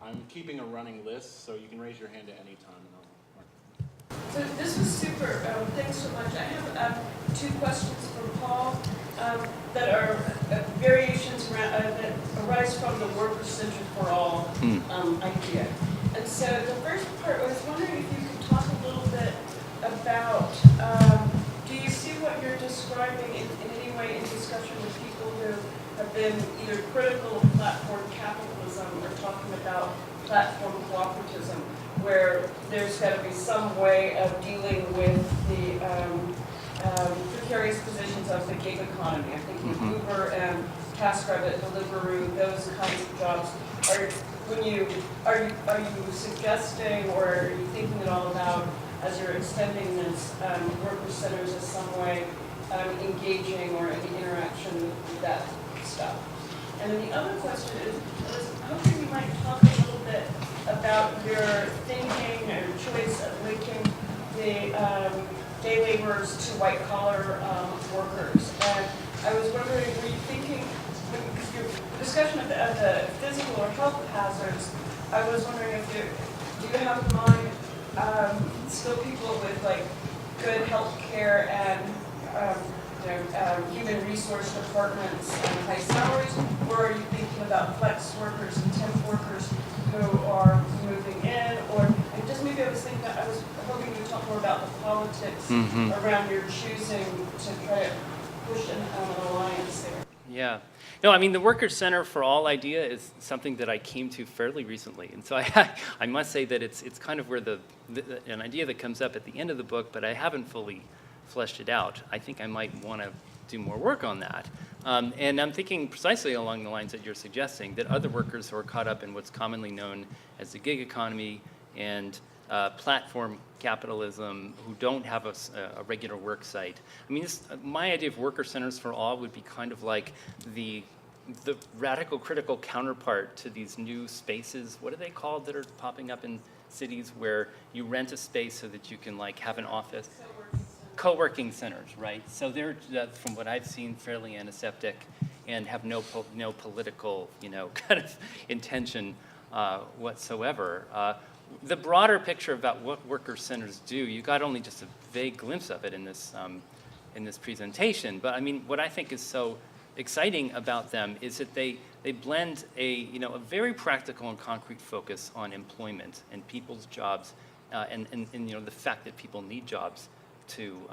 I'm keeping a running list, so you can raise your hand at any time, and I'll mark it.
So this was super. Thanks so much. I have 2 questions for Paul that are variations that arise from the worker-centered for all idea. And so the first part, I was wondering if you could talk about, do you see what you're describing in any way in discussion with people who have been either critical of platform capitalism or talking about platform cooperatism, where there's got to be some way of dealing with the precarious positions of the gig economy? I'm thinking of Uber and TaskRabbit, Deliveroo, those kinds of jobs. Are you suggesting, or are you thinking at all about, as you're extending this, worker centers as some way engaging or any interaction with that stuff? And then the other question is, I was hoping you might talk a little bit about your thinking or choice of linking the day laborers to white-collar workers. And I was wondering, were you thinking, because your discussion of the physical or health hazards, I was wondering if do you have in mind still people with like good health care and human resource departments and high salaries, or are you thinking about flex workers and temp workers who are moving in, or and just maybe I was hoping you would talk more about the politics around your choosing to try to push an alliance there.
Yeah. No, I mean, the Worker Center for All idea is something that I came to fairly recently. And so I must say that it's kind of where an idea that comes up at the end of the book, but I haven't fully fleshed it out. I think I might want to do more work on that. And I'm thinking precisely along the lines that you're suggesting, that other workers who are caught up in what's commonly known as the gig economy and platform capitalism, who don't have a regular work site. I mean, my idea of worker centers for all would be kind of like the radical critical counterpart to these new spaces. What are they called that are popping up in cities where you rent a space so that you can like have an office? Co-working centers, right? So they're, from what I've seen, fairly antiseptic and have no political, kind of intention whatsoever. The broader picture about what worker centers do, you got only just a vague glimpse of it in this presentation. But I mean, what I think is so exciting about them is that they blend a very practical and concrete focus on employment and people's jobs, and the fact that people need jobs to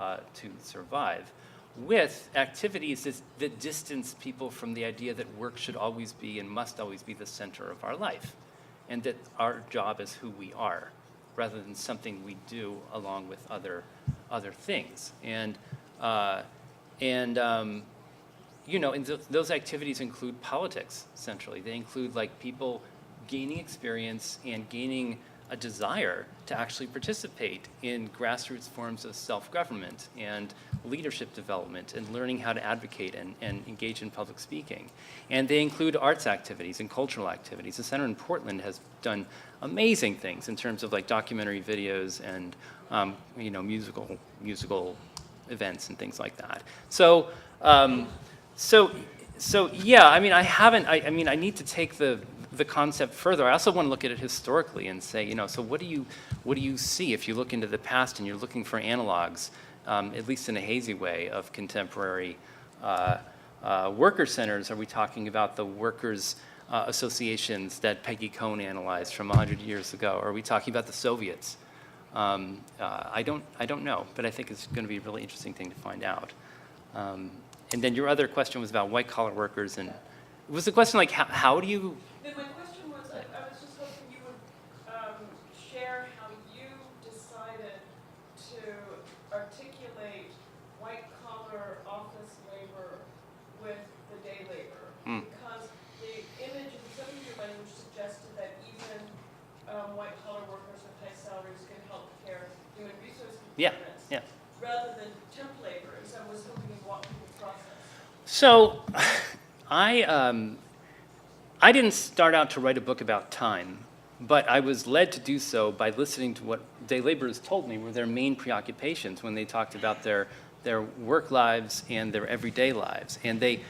survive, with activities that distance people from the idea that work should always be and must always be the center of our life, and that our job is who we are, rather than something we do along with other things. And those activities include politics, essentially. They include like people gaining experience and gaining a desire to actually participate in grassroots forms of self-government and leadership development and learning how to advocate and engage in public speaking. And they include arts activities and cultural activities. The center in Portland has done amazing things in terms of like documentary videos and musical events and things like that. So yeah, I mean, I need to take the concept further. I also want to look at it historically and say, so what do you see if you look into the past and you're looking for analogs, at least in a hazy way, of contemporary worker centers? Are we talking about the workers' associations that Peggy Cohn analyzed from 100 years ago? Or are we talking about the Soviets? I don't know, but I think it's going to be a really interesting thing to find out. And then your other question was about white-collar workers, and was the question like, how do you?
Then my question was, I was just hoping you would share how you decided to articulate white-collar office labor with the day labor, because the image in some of your language suggested that even white-collar workers with high salaries get health care, human resource departments, rather than temp labor. And so I was hoping you'd walk through the process.
So, I didn't start out to write a book about time, but I was led to do so by listening to what day laborers told me were their main preoccupations when they talked about their work lives and their everyday lives. And the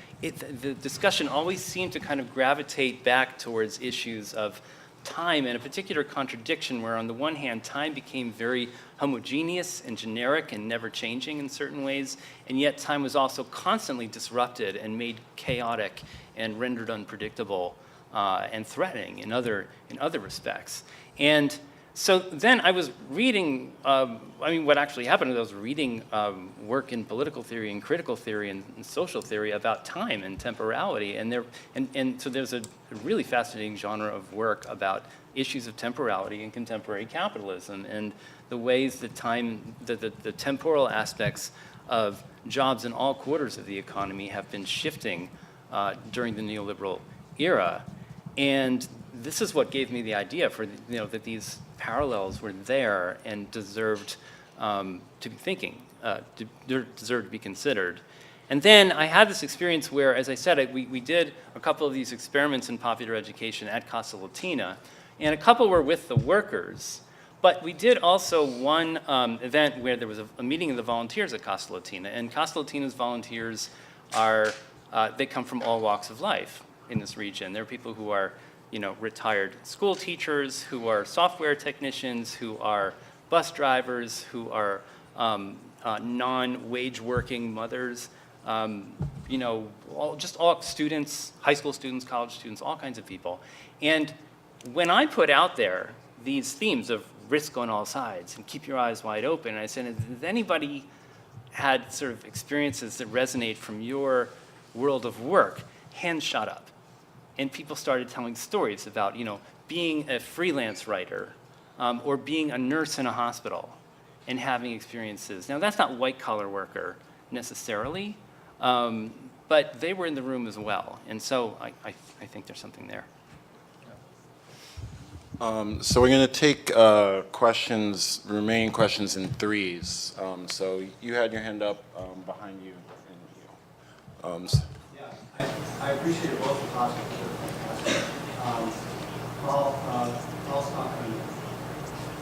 discussion always seemed to kind of gravitate back towards issues of time and a particular contradiction where, on the one hand, time became very homogeneous and generic and never changing in certain ways, and yet time was also constantly disrupted and made chaotic and rendered unpredictable and threatening in other respects. And So then I was reading, what actually happened was I was reading work in political theory and critical theory and social theory about time and temporality. And so there's a really fascinating genre of work about issues of temporality in contemporary capitalism and the ways that the temporal aspects of jobs in all quarters of the economy have been shifting during the neoliberal era. And this is what gave me the idea for, that these parallels were there and deserved to be thinking, deserved to be considered. And then I had this experience where, as I said, we did a couple of these experiments in popular education at Casa Latina, and a couple were with the workers. But we did also one event where there was a meeting of the volunteers at Casa Latina, and Casa Latina's volunteers they come from all walks of life in this region. There are people who are retired school teachers, who are software technicians, who are bus drivers, who are non-wage working mothers, all students, high school students, college students, all kinds of people. And when I put out there these themes of risk on all sides and keep your eyes wide open, I said, has anybody had sort of experiences that resonate from your world of work? Hands shot up. And people started telling stories about, being a freelance writer or being a nurse in a hospital and having experiences. Now, that's not white-collar worker necessarily, but they were in the room as well. And so I think there's something there.
So we're going to take remaining questions in threes. So you had your hand up behind you.
I appreciate both the talks. Paul's talking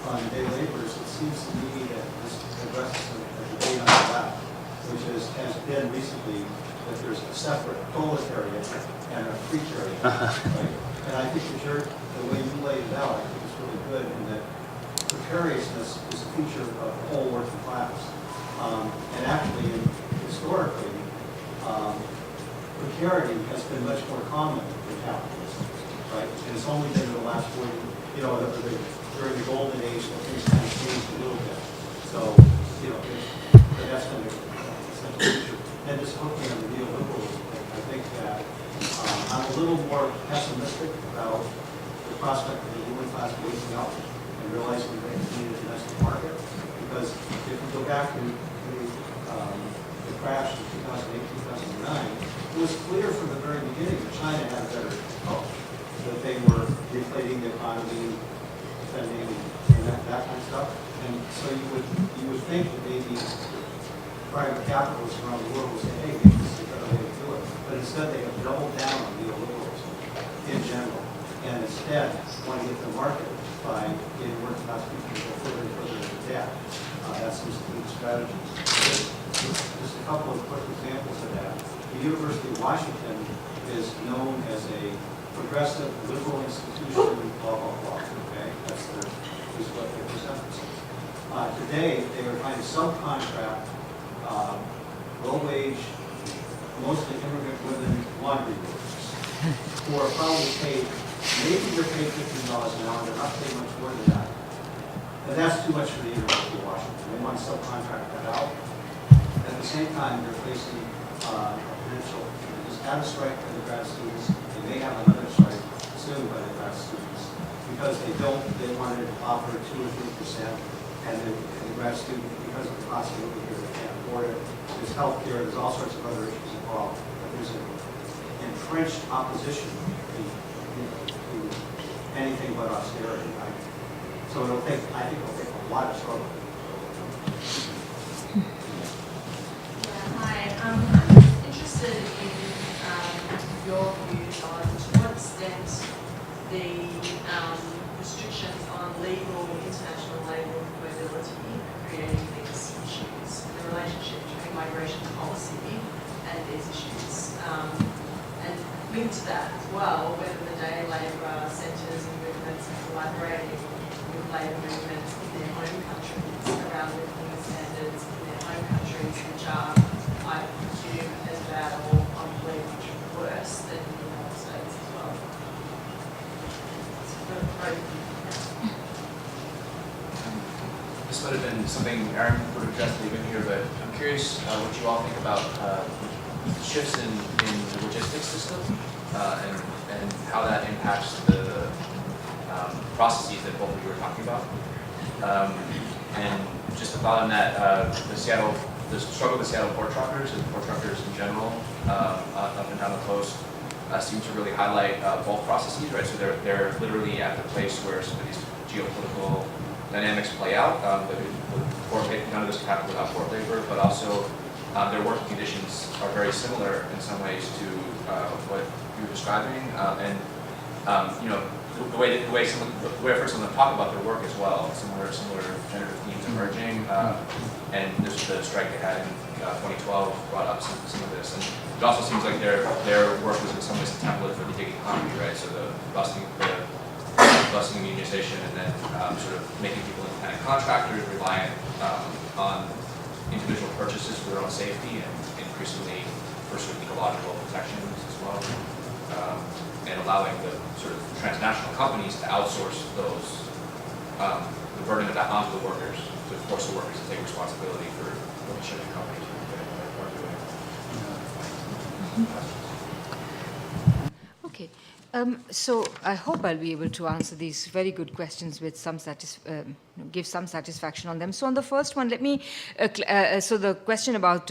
on day laborers. It seems to me that this addresses a debate on the left, which has been recently that there's a separate proletariat and a precariat, right? And I think that the way you laid it out, I think is really good in that precariousness is a feature of the whole working class. And actually, historically, precarity has been much more common in capitalism, right? And it's only been in the last 40, during the golden age that things kind of changed a little bit. So, but that's been a central feature. And just hooking on the neoliberals, I think that I'm a little more pessimistic about the prospect of the ruling class waking up and realizing that they need a domestic market. Because if you go back to the crash in 2008, 2009, it was clear from the very beginning that China had a better approach, that they were deflating the economy, defending, and that kind of stuff. And so you would think that maybe private capitalists around the world would say, hey, maybe this is a better way to do it. But instead they have doubled down on neoliberalism in general, and instead want to get the market by getting working class people to go further and further into debt. That seems to be the strategy. Just a couple of quick examples of that. The University of Washington is known as a progressive liberal institution, blah, blah, blah. Okay? That's what they present themselves. Today, they are trying to subcontract low-wage, mostly immigrant women laundry workers who are probably paid, maybe they're paid $15 an hour, they're not paid much more than that. And that's too much for the University of Washington. They want to subcontract that out. At the same time, they're facing potential. They just had a strike by the grad students. They may have another strike soon by the grad students because they wanted to offer 2 or 3%, and the grad student, because of the cost of living here, they can't afford it. There's health care, there's all sorts of other issues involved. But there's an entrenched opposition to anything but austerity. So I think it'll take a lot of struggle.
Hi, I'm interested in your views on to what extent the restrictions on legal international labour mobility are creating these issues, the relationship between migration policy and these issues. And linked to that as well, whether the day labour centres and movements are collaborating with labour movements in their home countries around living standards in their home countries, which are, I presume, as bad or probably much worse than in the United States as well.
might have been something Aaron would have addressed leaving here, but I'm curious what you all think about shifts in the logistics system and how that impacts the processes that both of you were talking about. And just a thought on that, the struggle with the Seattle port truckers and port truckers in general up and down the coast seem to really highlight both processes, right? So they're literally at the place where some of these geopolitical dynamics play out. None of this can happen without port labor, but also their working conditions are very similar in some ways to what you were describing, you know, the way I've heard some of them talk about their work as well, similar generative themes emerging, and this the strike they had in 2012 brought up some of this, and it also seems like their work was in some ways a template for the gig economy, right? So the busting and unionization, and then sort of making people independent contractors, reliant on individual purchases for their own safety, and increasingly for sort of ecological protections as well, and allowing the sort of transnational companies to outsource those the burden of that onto the workers, to force the workers to take responsibility for what the shipping companies are doing.
Okay. So I hope I'll be able to answer these very good questions with some give some satisfaction on them. So on the first one, let me, so the question about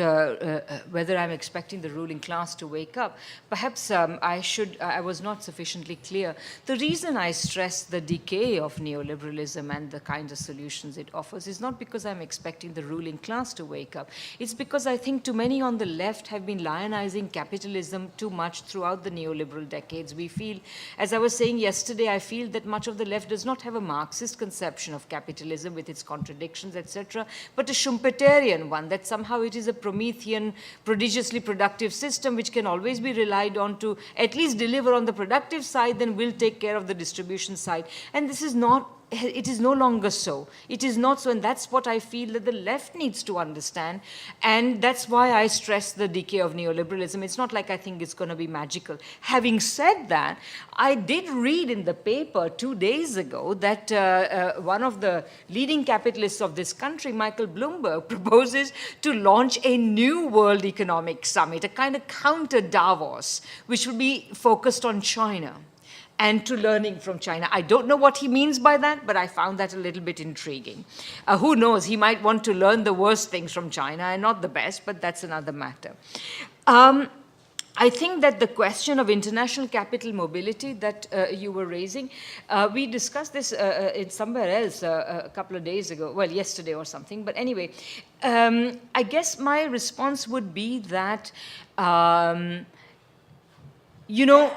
whether I'm expecting the ruling class to wake up, perhaps I was not sufficiently clear. The reason I stress the decay of neoliberalism and the kinds of solutions it offers is not because I'm expecting the ruling class to wake up. It's because I think too many on the left have been lionizing capitalism too much throughout the neoliberal decades. We feel, as I was saying yesterday, I feel that much of the left does not have a Marxist conception of capitalism with its contradictions, etc., but a Schumpeterian one, that somehow it is a Promethean, prodigiously productive system which can always be relied on to at least deliver on the productive side, then will take care of the distribution side. And this is not, it is no longer so. It is not so, and that's what I feel that the left needs to understand, and that's why I stress the decay of neoliberalism. It's not like I think it's going to be magical. Having said that, I did read in the paper 2 days ago that one of the leading capitalists of this country, Michael Bloomberg, proposes to launch a new World Economic Summit, a kind of counter Davos, which would be focused on China and to learning from China. I don't know what he means by that, but I found that a little bit intriguing. Who knows, he might want to learn the worst things from China and not the best, but that's another matter. I think that the question of international capital mobility that you were raising, we discussed this in somewhere else a couple of days ago, well, yesterday or something, but anyway, I guess my response would be that, you know,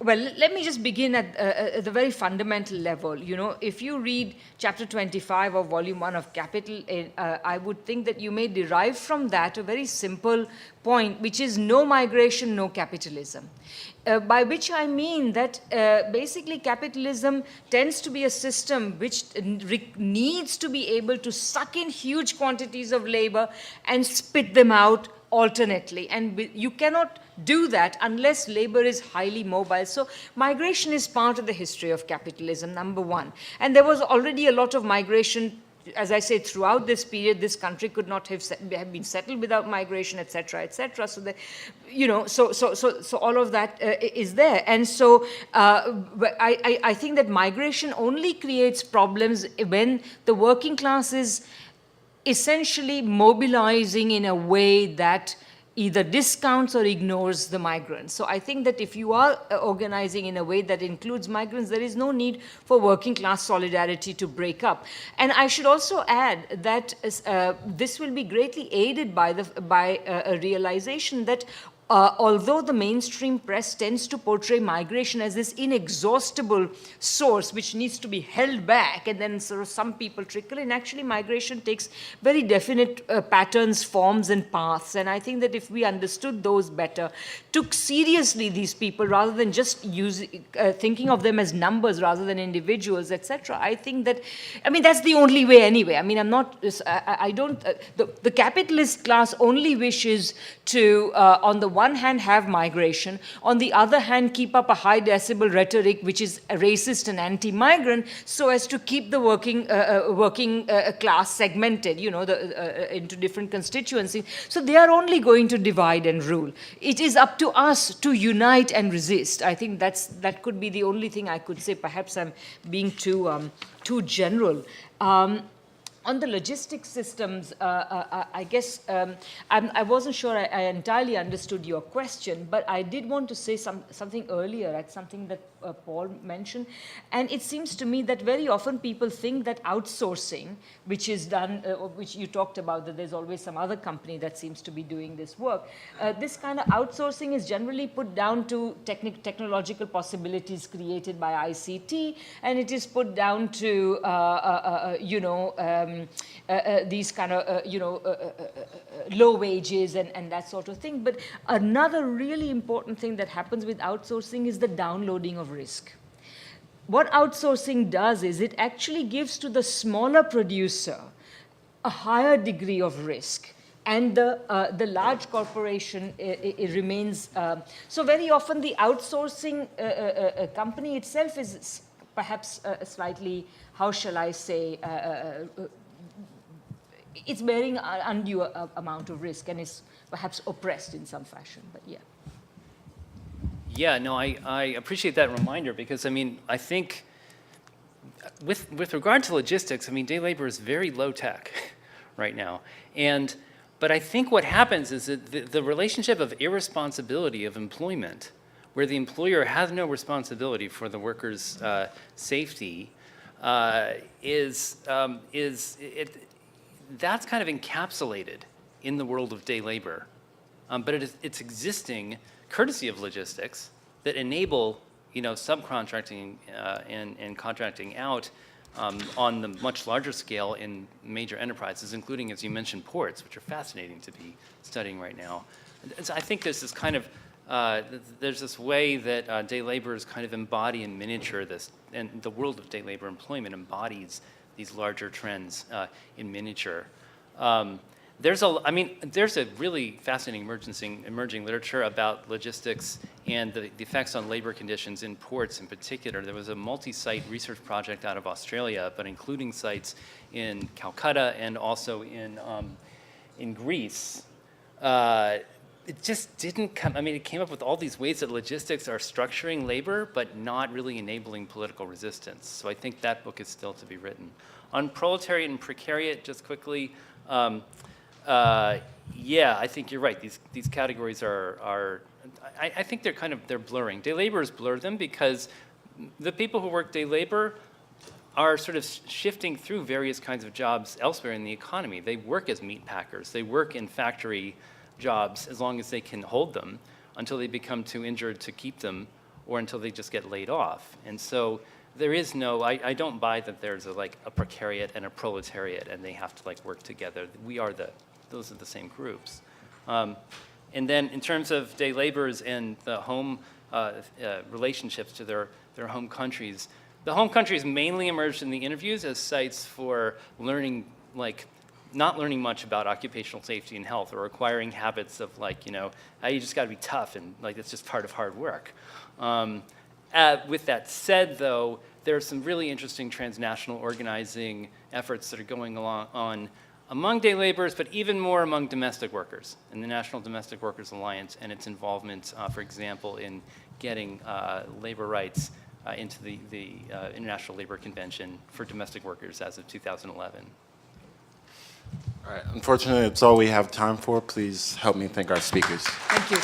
well, let me just begin at the very fundamental level. You know, if you read chapter 25 of volume 1 of Capital, I would think that you may derive from that a very simple point, which is no migration, no capitalism. By which I mean that basically capitalism tends to be a system which needs to be able to suck in huge quantities of labor and spit them out alternately. And you cannot do that unless labor is highly mobile. So migration is part of the history of capitalism, number one. And there was already a lot of migration. As I say, throughout this period, this country could not have been settled without migration, et cetera, et cetera. So, you know, so all of that is there. And so I think that migration only creates problems when the working class is essentially mobilizing in a way that either discounts or ignores the migrants. So I think that if you are organizing in a way that includes migrants, there is no need for working class solidarity to break up. And I should also add that this will be greatly aided by a realization that although the mainstream press tends to portray migration as this inexhaustible source which needs to be held back and then sort of some people trickle in, actually migration takes very definite patterns, forms and paths. And I think that if we understood those better, took seriously these people rather than just thinking of them as numbers rather than individuals, etc., I think that, I mean, that's the only way anyway. I mean, I'm not, I don't, the capitalist class only wishes to, on the one hand have migration, on the other hand keep up a high decibel rhetoric which is racist and anti-migrant, so as to keep the working class segmented, into different constituencies. So they are only going to divide and rule. It is up to us to unite and resist. I think that could be the only thing I could say. Perhaps I'm being too general. On the logistics systems, I guess I wasn't sure I entirely understood your question, but I did want to say something earlier at something that Paul mentioned. And it seems to me that very often people think that outsourcing, which is done, which you talked about, that there's always some other company that seems to be doing this work. This kind of outsourcing is generally put down to technological possibilities created by ICT, and it is put down to, these kind of, low wages and that sort of thing. But another really important thing that happens with outsourcing is the downloading of risk. What outsourcing does is it actually gives to the smaller producer a higher degree of risk. And the large corporation, it remains. So very often the outsourcing company itself is perhaps slightly, how shall I say, it's bearing an undue amount of risk and is perhaps oppressed in some fashion, but yeah.
Yeah, no, I appreciate that reminder because, I think with regard to logistics, day labor is very low tech right now. But I think what happens is that the relationship of irresponsibility of employment, where the employer has no responsibility for the worker's safety, that's kind of encapsulated in the world of day labor. But it's existing courtesy of logistics that enable, subcontracting and contracting out on the much larger scale in major enterprises, including, as you mentioned, ports, which are fascinating to be studying right now. So I think there's this kind of there's this way that day laborers kind of embody in miniature this, and the world of day labor employment embodies these larger trends in miniature. There's a really fascinating emerging literature about logistics and the effects on labor conditions in ports in particular. There was a multi-site research project out of Australia, but including sites in Calcutta and also in Greece. It just didn't come, it came up with all these ways that logistics are structuring labor, but not really enabling political resistance. So I think that book is still to be written. On proletariat and precariat, just quickly, yeah, I think you're right. These categories are I think they're blurring. Day laborers blur them because the people who work day labor are sort of shifting through various kinds of jobs elsewhere in the economy. They work as meat packers. They work in factory jobs as long as they can hold them until they become too injured to keep them or until they just get laid off. And so there is no, I don't buy that there's a precariat and a proletariat and they have to work together. Those are the same groups. And then in terms of day laborers and the home relationships to their home countries, the home countries mainly emerged in the interviews as sites for learning, not learning much about occupational safety and health or acquiring habits of you just got to be tough and it's just part of hard work. With that said, though, there are some really interesting transnational organizing efforts that are going on among day laborers, but even more among domestic workers and the National Domestic Workers Alliance and its involvement, for example, in getting labor rights into the International Labor Convention for domestic workers as of 2011.
All right, unfortunately, that's all we have time for. Please help me thank our speakers.
Thank you.